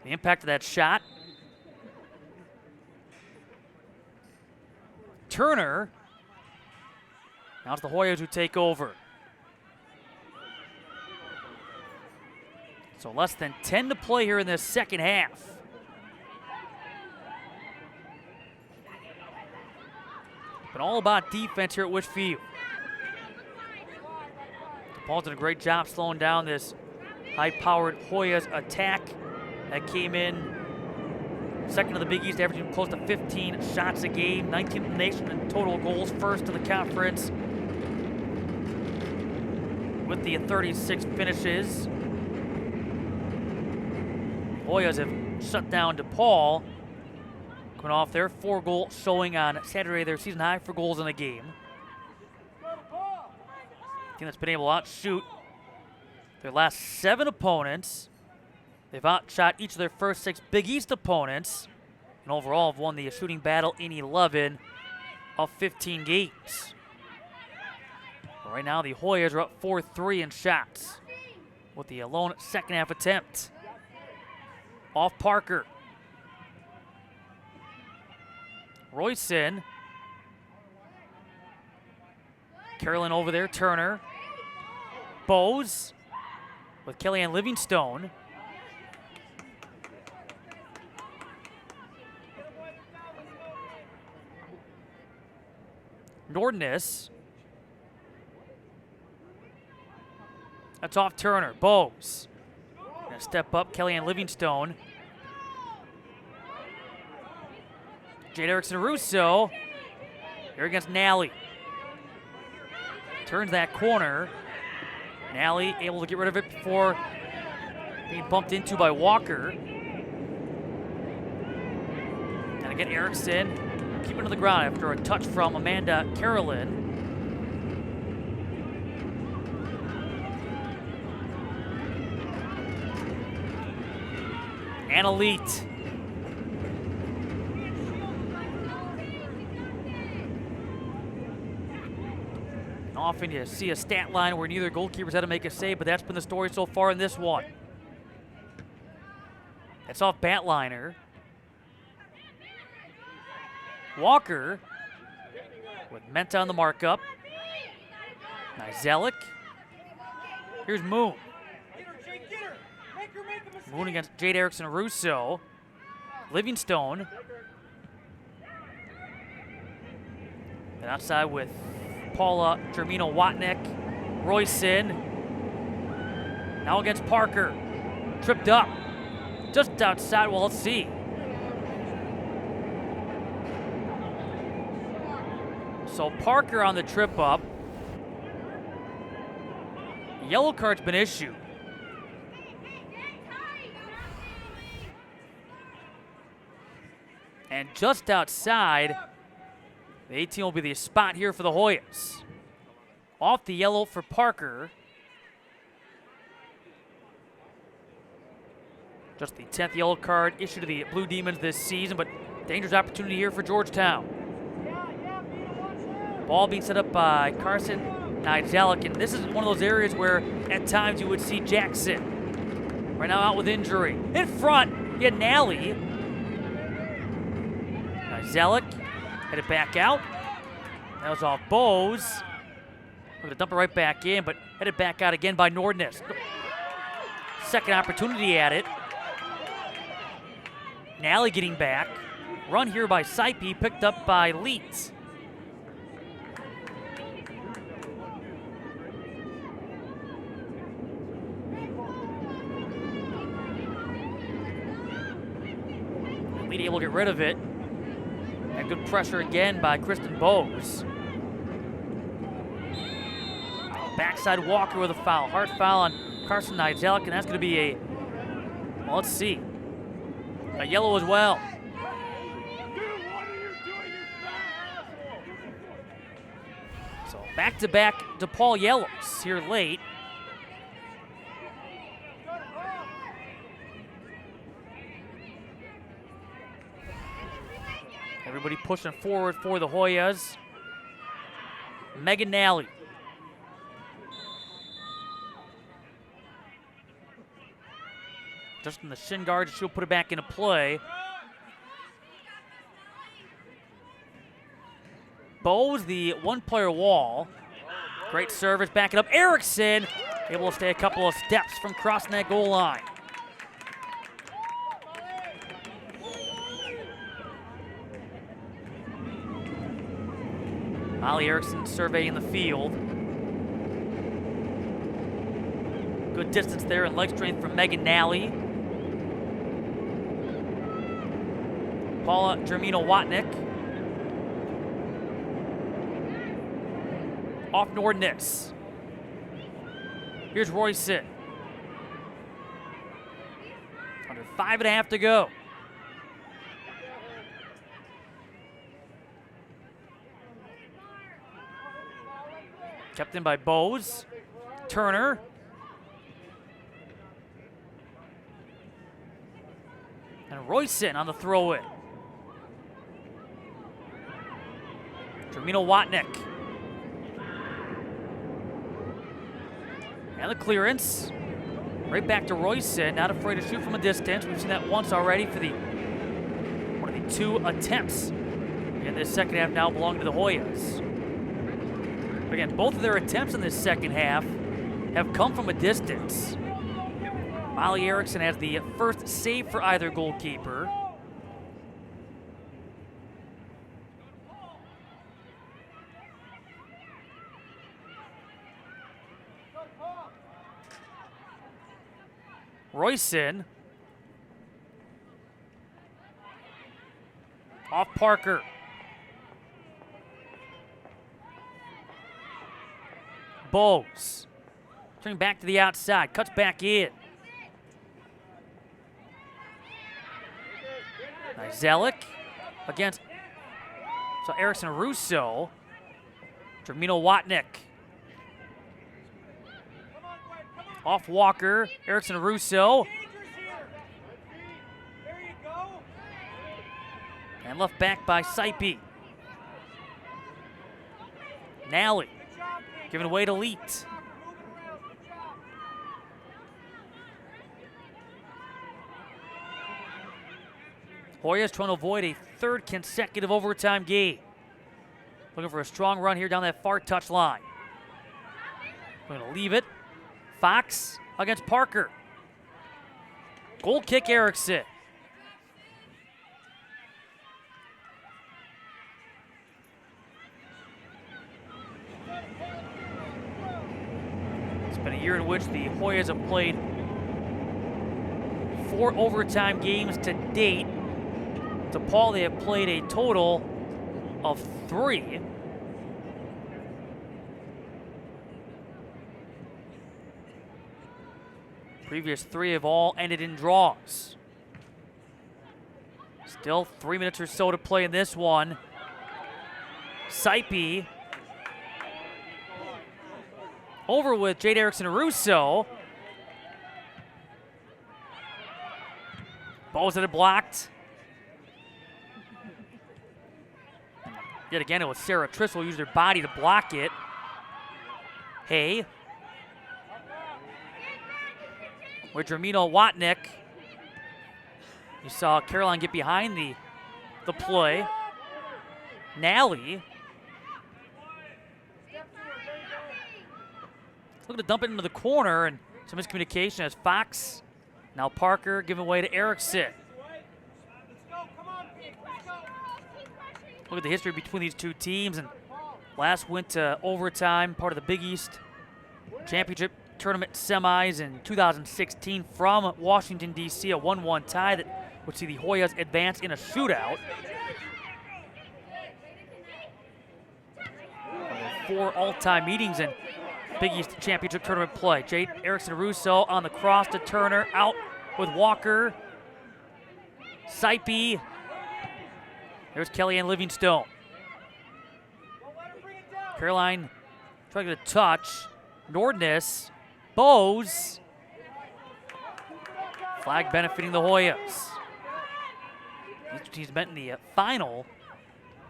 the impact of that shot. Turner. Now it's the Hoyas who take over. So less than 10 to play here in this second half. But all about defense here at Wishfield. DePaul's done a great job slowing down this high-powered Hoyas attack that came in second to the Big East, averaging close to 15 shots a game, 19th in the nation in total goals, first in the conference with the 36 finishes. Hoyas have shut down DePaul, going off their 4-goal showing on Saturday, their season high for goals in a game. Team that's been able to outshoot their last 7 opponents. They've outshot each of their first 6 Big East opponents, and overall have won the shooting battle in 11 of 15 games. Right now, the Hoyas are up 4-3 in shots with the lone second half attempt. Off Parker. Royson. Carolyn over there, Turner. Bowes with Kellyanne Livingstone. Nordness. That's off Turner. Bowes. Gonna step up, Kellyanne Livingstone. Jade Erickson-Russo. Here against Nally. Turns that corner. Nally able to get rid of it before being bumped into by Walker. And again, Erickson keeping to the ground after a touch from Amanda Carolyn. And Elite. Often you see a stat line where neither goalkeepers had to make a save, but that's been the story so far in this one. That's off Batliner. Walker with Menta on the markup. Nizelik. Here's Moon. Moon against Jade Erickson-Russo. Livingstone. And outside with Paula Germino-Watnick. Royson. Now against Parker. Tripped up. Just outside. Well, let's see. So Parker on the trip up. Yellow card's been issued. And just outside, the 18 will be the spot here for the Hoyas. Off the yellow for Parker. Just the 10th yellow card issued to the Blue Demons this season, but dangerous opportunity here for Georgetown. Ball being set up by Carson Nizelik, and this is one of those areas where at times you would see Jackson. Right now out with injury. In front, you had Nally. Nizelik headed back out. That was off Bowes. We're going to dump it right back in, but headed back out again by Nordness. Second opportunity at it. Nally getting back. Run here by Saipi, picked up by Leeds. Leeds able to get rid of it. And good pressure again by Kristen Bowes. Backside Walker with a foul. Hard foul on Carson Nizelik, and that's going to be a, well, let's see, a yellow as well. So back-to-back DePaul yellows here late. Everybody pushing forward for the Hoyas. Megan Nally. Just in the shin guard, she'll put it back into play. Bowes, the one-player wall. Great service, back it up. Erickson able to stay a couple of steps from crossing that goal line. Molly Erickson surveying the field. Good distance there and leg strength from Megan Nally. Paula Germino-Watnick. Off Nordness. Here's Royson. Under 5.5 to go. Kept in by Bowes. Turner. And Royson on the throw-in. Germino-Watnick. And the clearance. Right back to Royson, not afraid to shoot from a distance. We've seen that once already for one of the 2 attempts in this second half now belong to the Hoyas. Again, both of their attempts in this second half have come from a distance. Molly Erickson has the first save for either goalkeeper. Royson. Off Parker. Bowes. Turning back to the outside. Cuts back in. Nice Zelik against Erickson Russo. Germino-Watnick. Off Walker, Erickson Russo. And left back by Saipi. Nally, giving away to Leet. Hoyas trying to avoid a 3rd consecutive overtime game. Looking for a strong run here down that far touch line. Going to leave it. Fox against Parker. Goal kick Erickson. It's been a year in which the Hoyas have played 4 overtime games to date. DePaul, they have played a total of 3. Previous 3 have all ended in draws. Still 3 minutes or so to play in this one. Saipi over with Jade Erickson Russo. Bowes had it blocked. Yet again, it was Sarah Trissel who used her body to block it. Hay. With Germino-Watnick. You saw Caroline get behind the play. Nally. Looking to dump it into the corner, and some miscommunication as Fox. Now Parker giving way to Erickson. Look at the history between these 2 teams, and last went to overtime, part of the Big East Championship Tournament semis in 2016 from Washington, D.C., a 1-1 tie that would see the Hoyas advance in a shootout. 4 all-time meetings in Big East Championship Tournament play. Jade Erickson Russo on the cross to Turner, out with Walker. Saipi. There's Kellyanne Livingstone. Caroline trying to get a touch. Nordness. Bowes. Flag benefiting the Hoyas. These 2 teams met in the final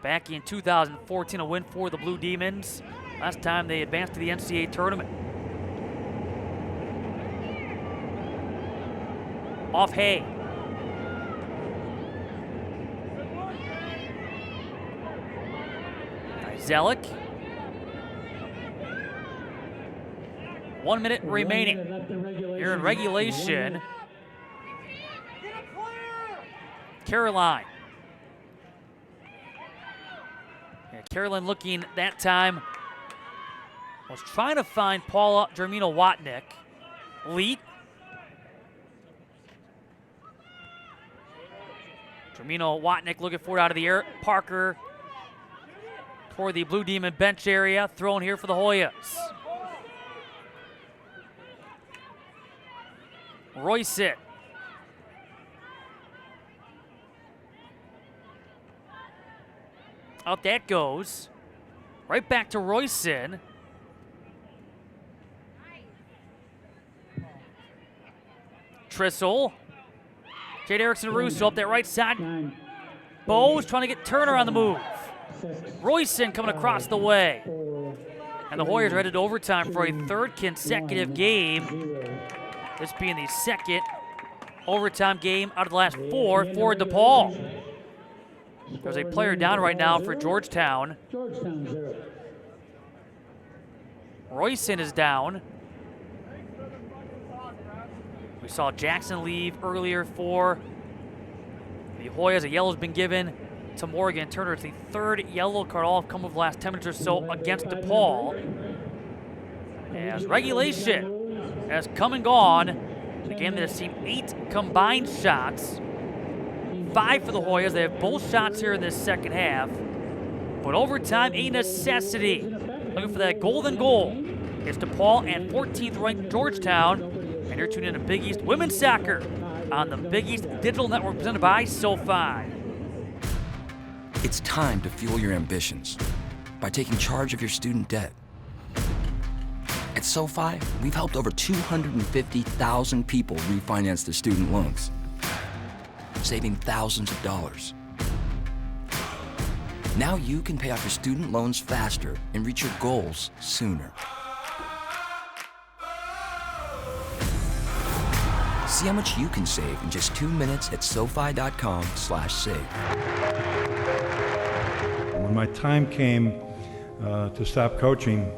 back in 2014, a win for the Blue Demons. Last time they advanced to the NCAA tournament. Off Hay. Zelik. 1 minute remaining. Here in regulation. Caroline. Yeah, Caroline looking that time. Was trying to find Paula Germino-Watnick. Leet. Termino Watnick looking for it out of the air. Parker toward the Blue Demon bench area. Thrown here for the Hoyas. Royce. Out that goes. Right back to Royson. Trissel. Jade Erickson-Russo up that right side. Bowes trying to get Turner on the move. Royson coming across the way. And the Hoyas are headed to overtime for a third consecutive game. This being the second overtime game out of the last four for DePaul. There's a player down right now for Georgetown. Royson is down. We saw Jackson leave earlier for the Hoyas. A yellow's been given to Morgan Turner. It's the third yellow card all come of the last 10 minutes or so against DePaul. As regulation has come and gone. A game that has seen 8 combined shots. 5 for the Hoyas. They have both shots here in this second half. But overtime, a necessity. Looking for that golden goal. It's DePaul and 14th ranked Georgetown. And you're tuning in to Big East Women's Soccer on the Big East Digital Network presented by SoFi. It's time to fuel your ambitions by taking charge of your student debt. At SoFi, we've helped over 250,000 people refinance their student loans, saving thousands of dollars. Now you can pay off your student loans faster and reach your goals sooner. See how much you can save in just 2 minutes at SoFi.com/save. When my time came to stop coaching,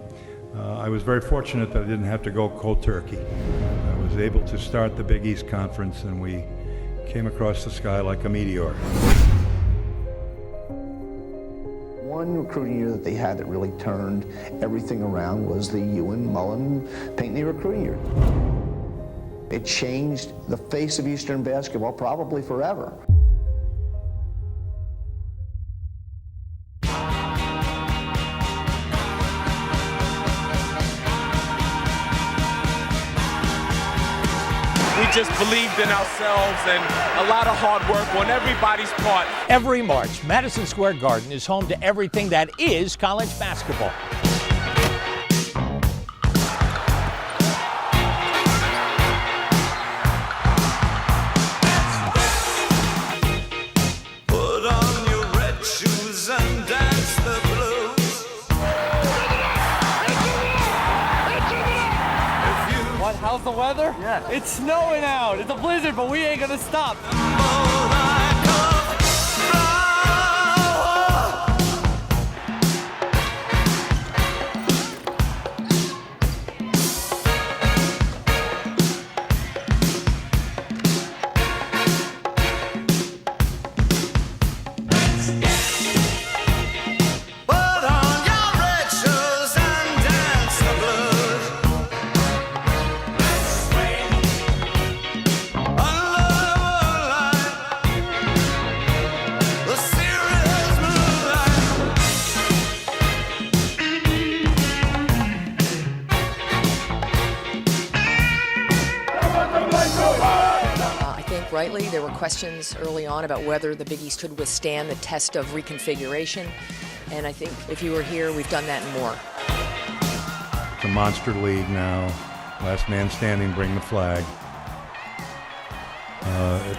I was very fortunate that I didn't have to go cold turkey. I was able to start the Big East Conference, and we came across the sky like a meteor. One recruiting year that they had that really turned everything around was the Ewan Mullen Pinckney recruiting year. It changed the face of Eastern basketball probably forever. We just believed in ourselves and a lot of hard work on everybody's part. Every March, Madison Square Garden is home to everything that is college basketball. How's the weather? Yeah. It's snowing out. It's a blizzard, but we ain't gonna stop. Rightly, there were questions early on about whether the Big East could withstand the test of reconfiguration, and I think if you were here, we've done that and more. It's a monster league now. Last man standing, bring the flag.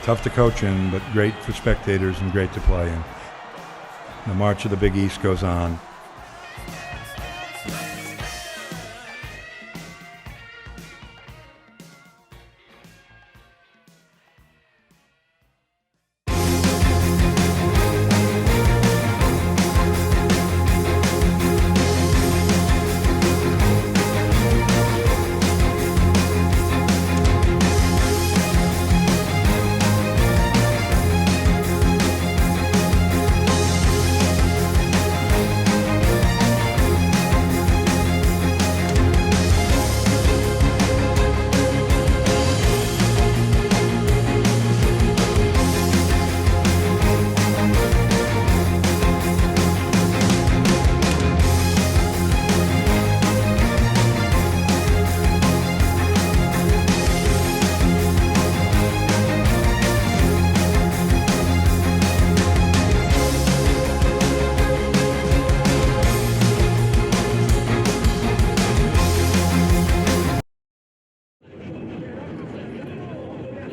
Tough to coach in, but great for spectators and great to play in. The march of the Big East goes on.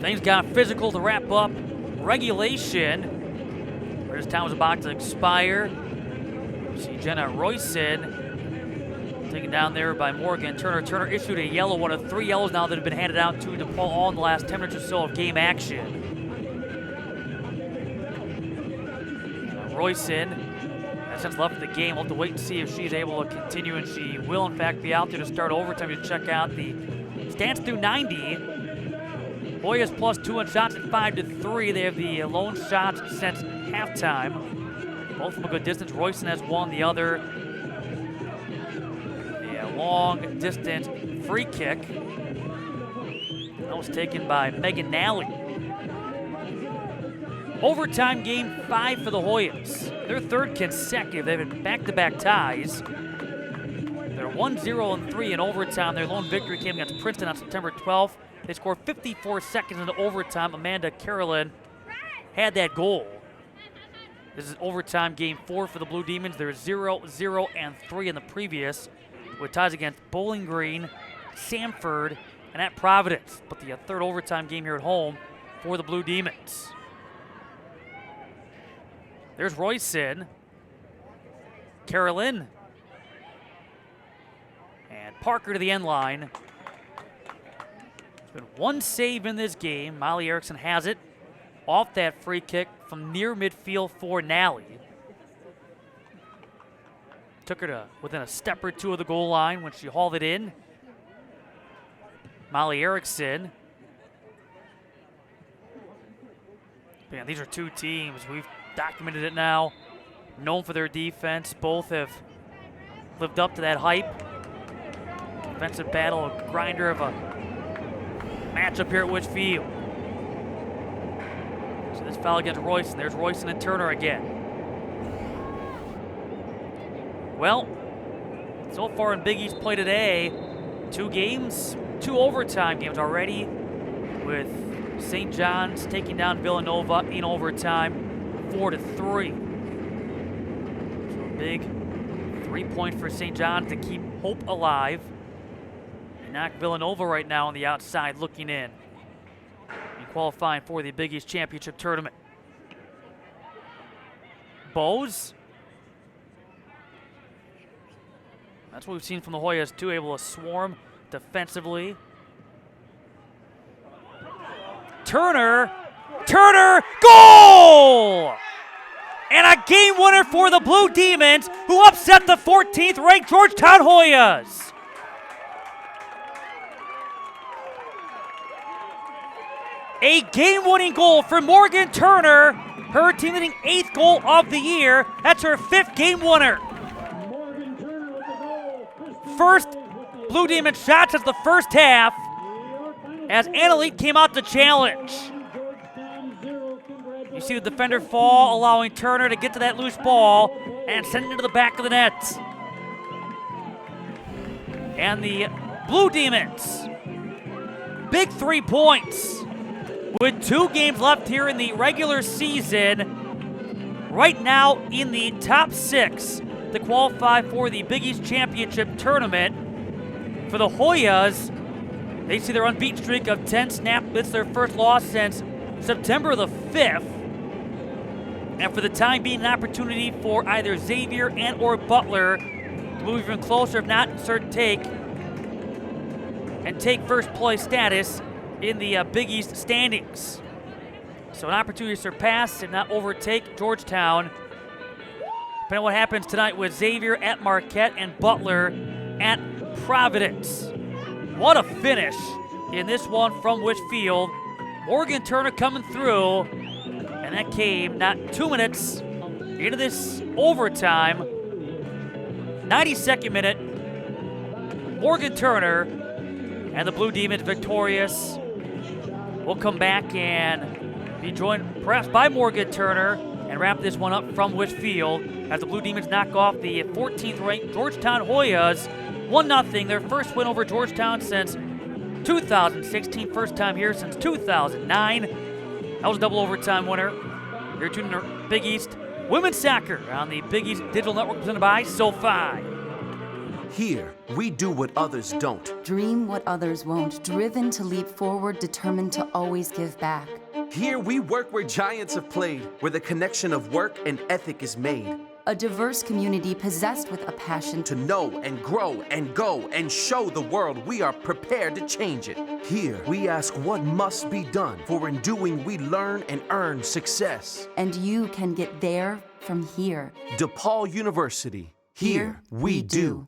Things got physical to wrap up regulation. Georgetown was about to expire. See Jenna Royson taken down there by Morgan Turner. Turner issued a yellow, one of 3 yellows now that have been handed out to DePaul all in the last 10 minutes or so of game action. Royson has since left the game. We'll have to wait and see if she's able to continue, and she will in fact be out there to start overtime. You check out the stats through 90. Hoyas +2 in shots at 5-3. They have the lone shots since halftime. Both from a good distance. Royson has one, the other a long distance free kick. That was taken by Megan Nally. Overtime game 5 for the Hoyas. Their 3rd consecutive. They've been back-to-back ties. They're 1-0-3 in overtime. Their lone victory came against Princeton on September 12th. They scored 54 seconds into overtime. Amanda Carolyn had that goal. This is overtime game 4 for the Blue Demons. They're 0-0-3 in the previous, with ties against Bowling Green, Samford, and at Providence. But the 3rd overtime game here at home for the Blue Demons. There's Royson, Carolyn, and Parker to the end line. There's been 1 save in this game. Molly Erickson has it off that free kick from near midfield for Nally. Took her to within a step or 2 of the goal line when she hauled it in. Molly Erickson. Man, these are 2 teams. We've documented it now. Known for their defense. Both have lived up to that hype. Defensive battle, a grinder of a matchup here at Whitfield. So this foul against Royson. There's Royson and Turner again. Well, so far in Big East play today, 2 games, 2 overtime games already, with St. John's taking down Villanova in overtime, 4-3. So a big 3-point for St. John's to keep hope alive. And knock Villanova right now on the outside looking in and qualifying for the Big East Championship Tournament. Bowes. That's what we've seen from the Hoyas too, able to swarm defensively. Turner, goal! And a game winner for the Blue Demons, who upset the 14th ranked Georgetown Hoyas. A game-winning goal for Morgan Turner, her team-leading 8th goal of the year. That's her 5th game winner. First Blue Demon shots of the first half as Annalete came out to challenge. You see the defender fall, allowing Turner to get to that loose ball and send it into the back of the net. And the Blue Demons, big 3 points. With 2 games left here in the regular season, right now in the top 6 to qualify for the Big East Championship Tournament. For the Hoyas, they see their unbeaten streak of 10 snaps. It's their first loss since September the 5th. And for the time being, an opportunity for either Xavier and or Butler to move even closer, if not take first place status in the Big East standings. So an opportunity to surpass, if not overtake, Georgetown. Depending on what happens tonight with Xavier at Marquette and Butler at Providence. What a finish in this one from Whitfield. Morgan Turner coming through, and that came not 2 minutes into this overtime. 92nd minute, Morgan Turner and the Blue Demons victorious. We'll come back and be joined perhaps by Morgan Turner and wrap this one up from Whitfield as the Blue Demons knock off the 14th ranked Georgetown Hoyas 1-0, their first win over Georgetown since 2016, first time here since 2009. That was a double overtime winner. You're tuning to Big East Women's Soccer on the Big East Digital Network presented by SoFi. Here, we do what others don't. Dream what others won't, driven to leap forward, determined to always give back. Here we work where giants have played, where the connection of work and ethic is made. A diverse community possessed with a passion To know and grow and go and show the world we are prepared to change it. Here we ask what must be done, for in doing we learn and earn success. and you can get there from here. DePaul University, here we do.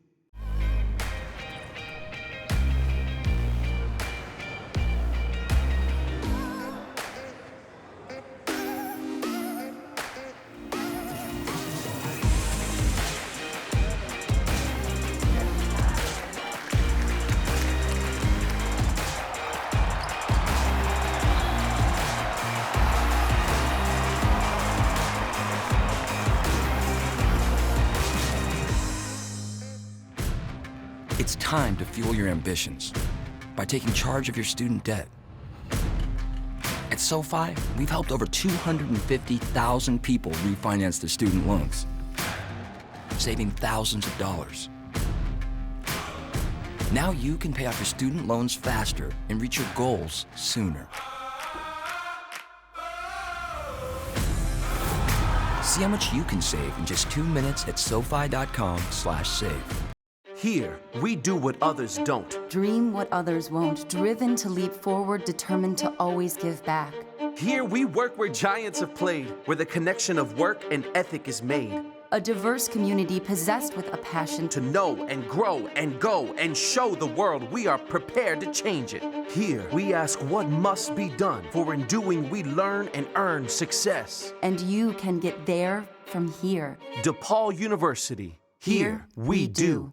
It's time to fuel your ambitions by taking charge of your student debt. At SoFi, we've helped over 250,000 people refinance their student loans, saving thousands of dollars. Now you can pay off your student loans faster and reach your goals sooner. See how much you can save in just 2 minutes at SoFi.com/save. Here we do what others don't. Dream what others won't, driven to leap forward, determined to always give back. Here we work where giants have played, where the connection of work and ethic is made. A diverse community possessed with a passion To know and grow and go and show the world we are prepared to change it. Here we ask what must be done, for in doing we learn and earn success. and you can get there from here. DePaul University, here we do.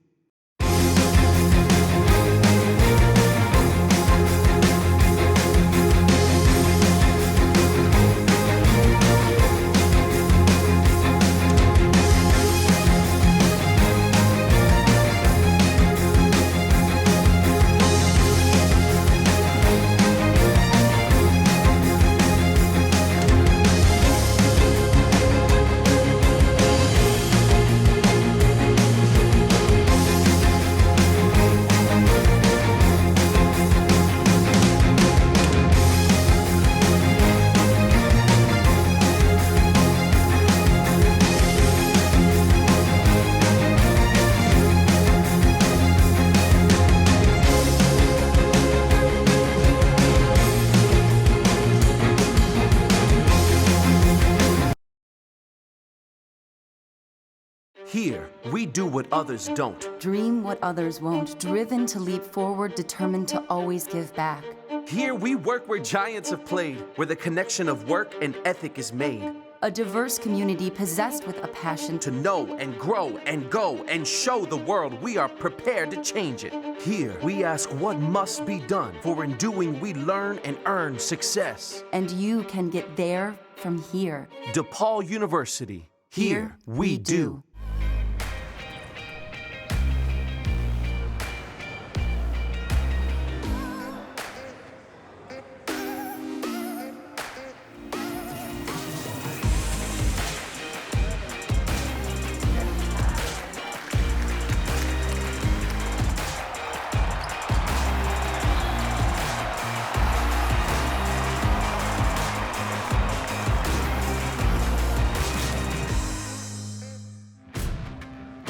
Here we do what others don't. Dream what others won't, driven to leap forward, determined to always give back. Here we work where giants have played, where the connection of work and ethic is made. A diverse community possessed with a passion To know and grow and go and show the world we are prepared to change it. Here we ask what must be done, for in doing we learn and earn success. and you can get there from here. DePaul University, here we do.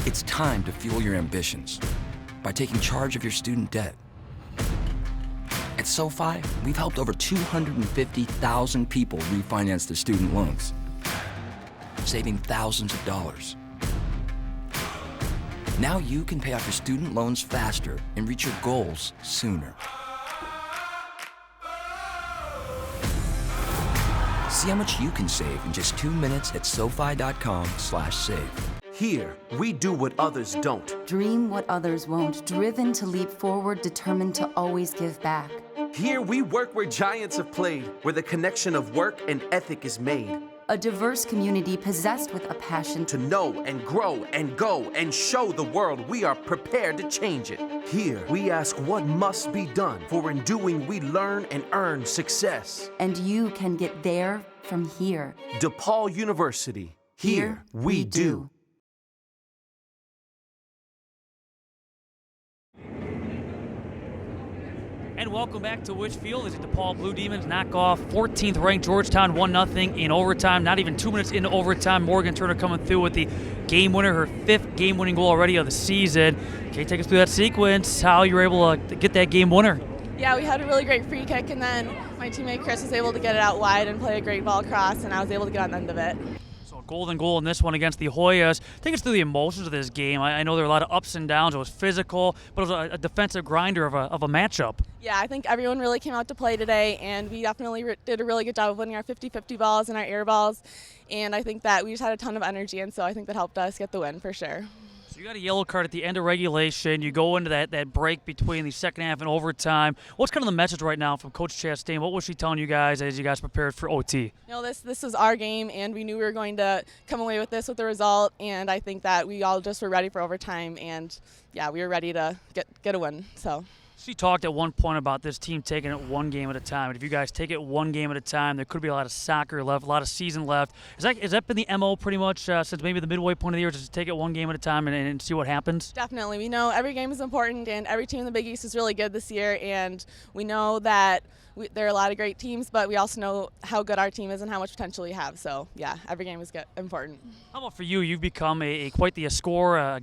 It's time to fuel your ambitions by taking charge of your student debt. At SoFi, we've helped over 250,000 people refinance their student loans, saving thousands of dollars. Now you can pay off your student loans faster and reach your goals sooner. See how much you can save in just 2 minutes at SoFi.com/save. Here we do what others don't. Dream what others won't, driven to leap forward, determined to always give back. Here we work where giants have played, where the connection of work and ethic is made. A diverse community possessed with a passion To know and grow and go and show the world we are prepared to change it. Here we ask what must be done, for in doing we learn and earn success. and you can get there from here. DePaul University, here we do. And welcome back to Litchfield as the DePaul Blue Demons knock off 14th ranked Georgetown 1-0 in overtime. Not even 2 minutes into overtime, Morgan Turner coming through with the game winner, her 5th game-winning goal already of the season. Can you take us through that sequence, how you were able to get that game winner? Yeah, we had a really great free kick, and then my teammate Chris was able to get it out wide and play a great ball across, and I was able to get on the end of it. So a golden goal in this one against the Hoyas. Take us through the emotions of this game. I know there were a lot of ups and downs. It was physical, but it was a defensive grinder of a matchup. Yeah, I think everyone really came out to play today, and we definitely did a really good job of winning our 50-50 balls and our air balls, and I think that we just had a ton of energy, and so I think that helped us get the win for sure. So you got a yellow card at the end of regulation. You go into that break between the second half and overtime. What's kind of the message right now from Coach Chastain? What was she telling you guys as you guys prepared for OT? You know, this was our game, and we knew we were going to come away with this with the result, and I think that we all just were ready for overtime, and yeah, we were ready to get a win. So. She talked at one point about this team taking it one game at a time. And if you guys take it one game at a time, there could be a lot of soccer left, a lot of season left. Has that been the MO pretty much since maybe the midway point of the year, just to take it one game at a time and see what happens? Definitely. We know every game is important, and every team in the Big East is really good this year, and we know that there are a lot of great teams, but we also know how good our team is and how much potential we have. So, yeah, every game is important. How about for you? You've become quite the scorer.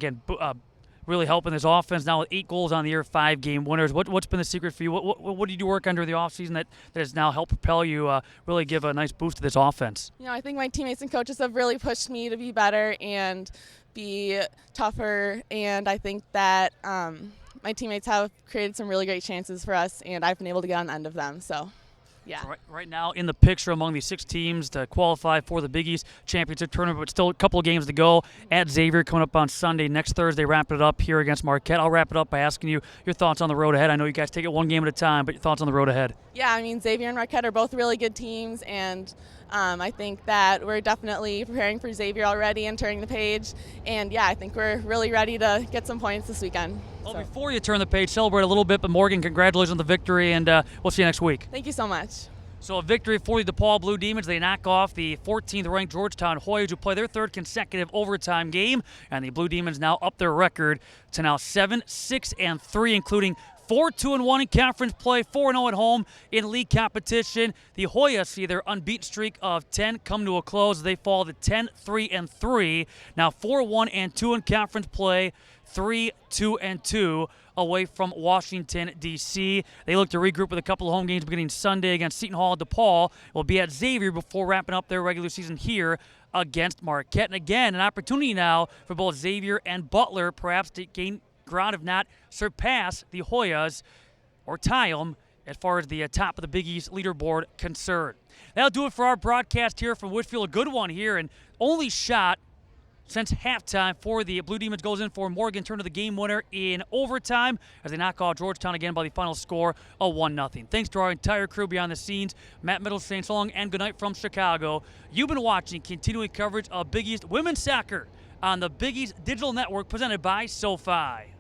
Really helping this offense now with 8 goals on the year, 5 game winners. What's been the secret for you? What did you work under the offseason that has now helped propel you, really give a nice boost to this offense? You know, I think my teammates and coaches have really pushed me to be better and be tougher, and I think that my teammates have created some really great chances for us, and I've been able to get on the end of them. So. Yeah. So right now in the picture among the 6 teams to qualify for the Big East Championship Tournament, but still a couple of games to go. At Xavier coming up on Sunday. Next Thursday, wrapping it up here against Marquette. I'll wrap it up by asking you your thoughts on the road ahead. I know you guys take it one game at a time, but your thoughts on the road ahead. Yeah, I mean, Xavier and Marquette are both really good teams, and I think that we're definitely preparing for Xavier already and turning the page. And, yeah, I think we're really ready to get some points this weekend. Well, before you turn the page, celebrate a little bit. But, Morgan, congratulations on the victory, and we'll see you next week. Thank you so much. So a victory for the DePaul Blue Demons. They knock off the 14th-ranked Georgetown Hoyas, who play their 3rd consecutive overtime game. And the Blue Demons now up their record to now 7-6-3, including 4-2-1 in conference play, 4-0 at home in league competition. The Hoyas see their unbeaten streak of 10 come to a close. They fall to 10-3-3. Now 4-1-2 in conference play, 3-2-2 away from Washington, D.C. They look to regroup with a couple of home games beginning Sunday against Seton Hall and DePaul. Will be at Xavier before wrapping up their regular season here against Marquette. And again, an opportunity now for both Xavier and Butler perhaps to gain ground, if not surpass the Hoyas or tie them as far as the top of the Big East leaderboard concerned. That'll do it for our broadcast here from Whitfield. A good one here, and only shot since halftime for the Blue Demons goes in for Morgan Turner, the game winner in overtime, as they knock off Georgetown again by the final score of 1-0. Thanks to our entire crew behind the scenes, Matt Middle saying so long and good night from Chicago. You've been watching continuing coverage of Big East women's soccer on the Big East Digital Network presented by SoFi.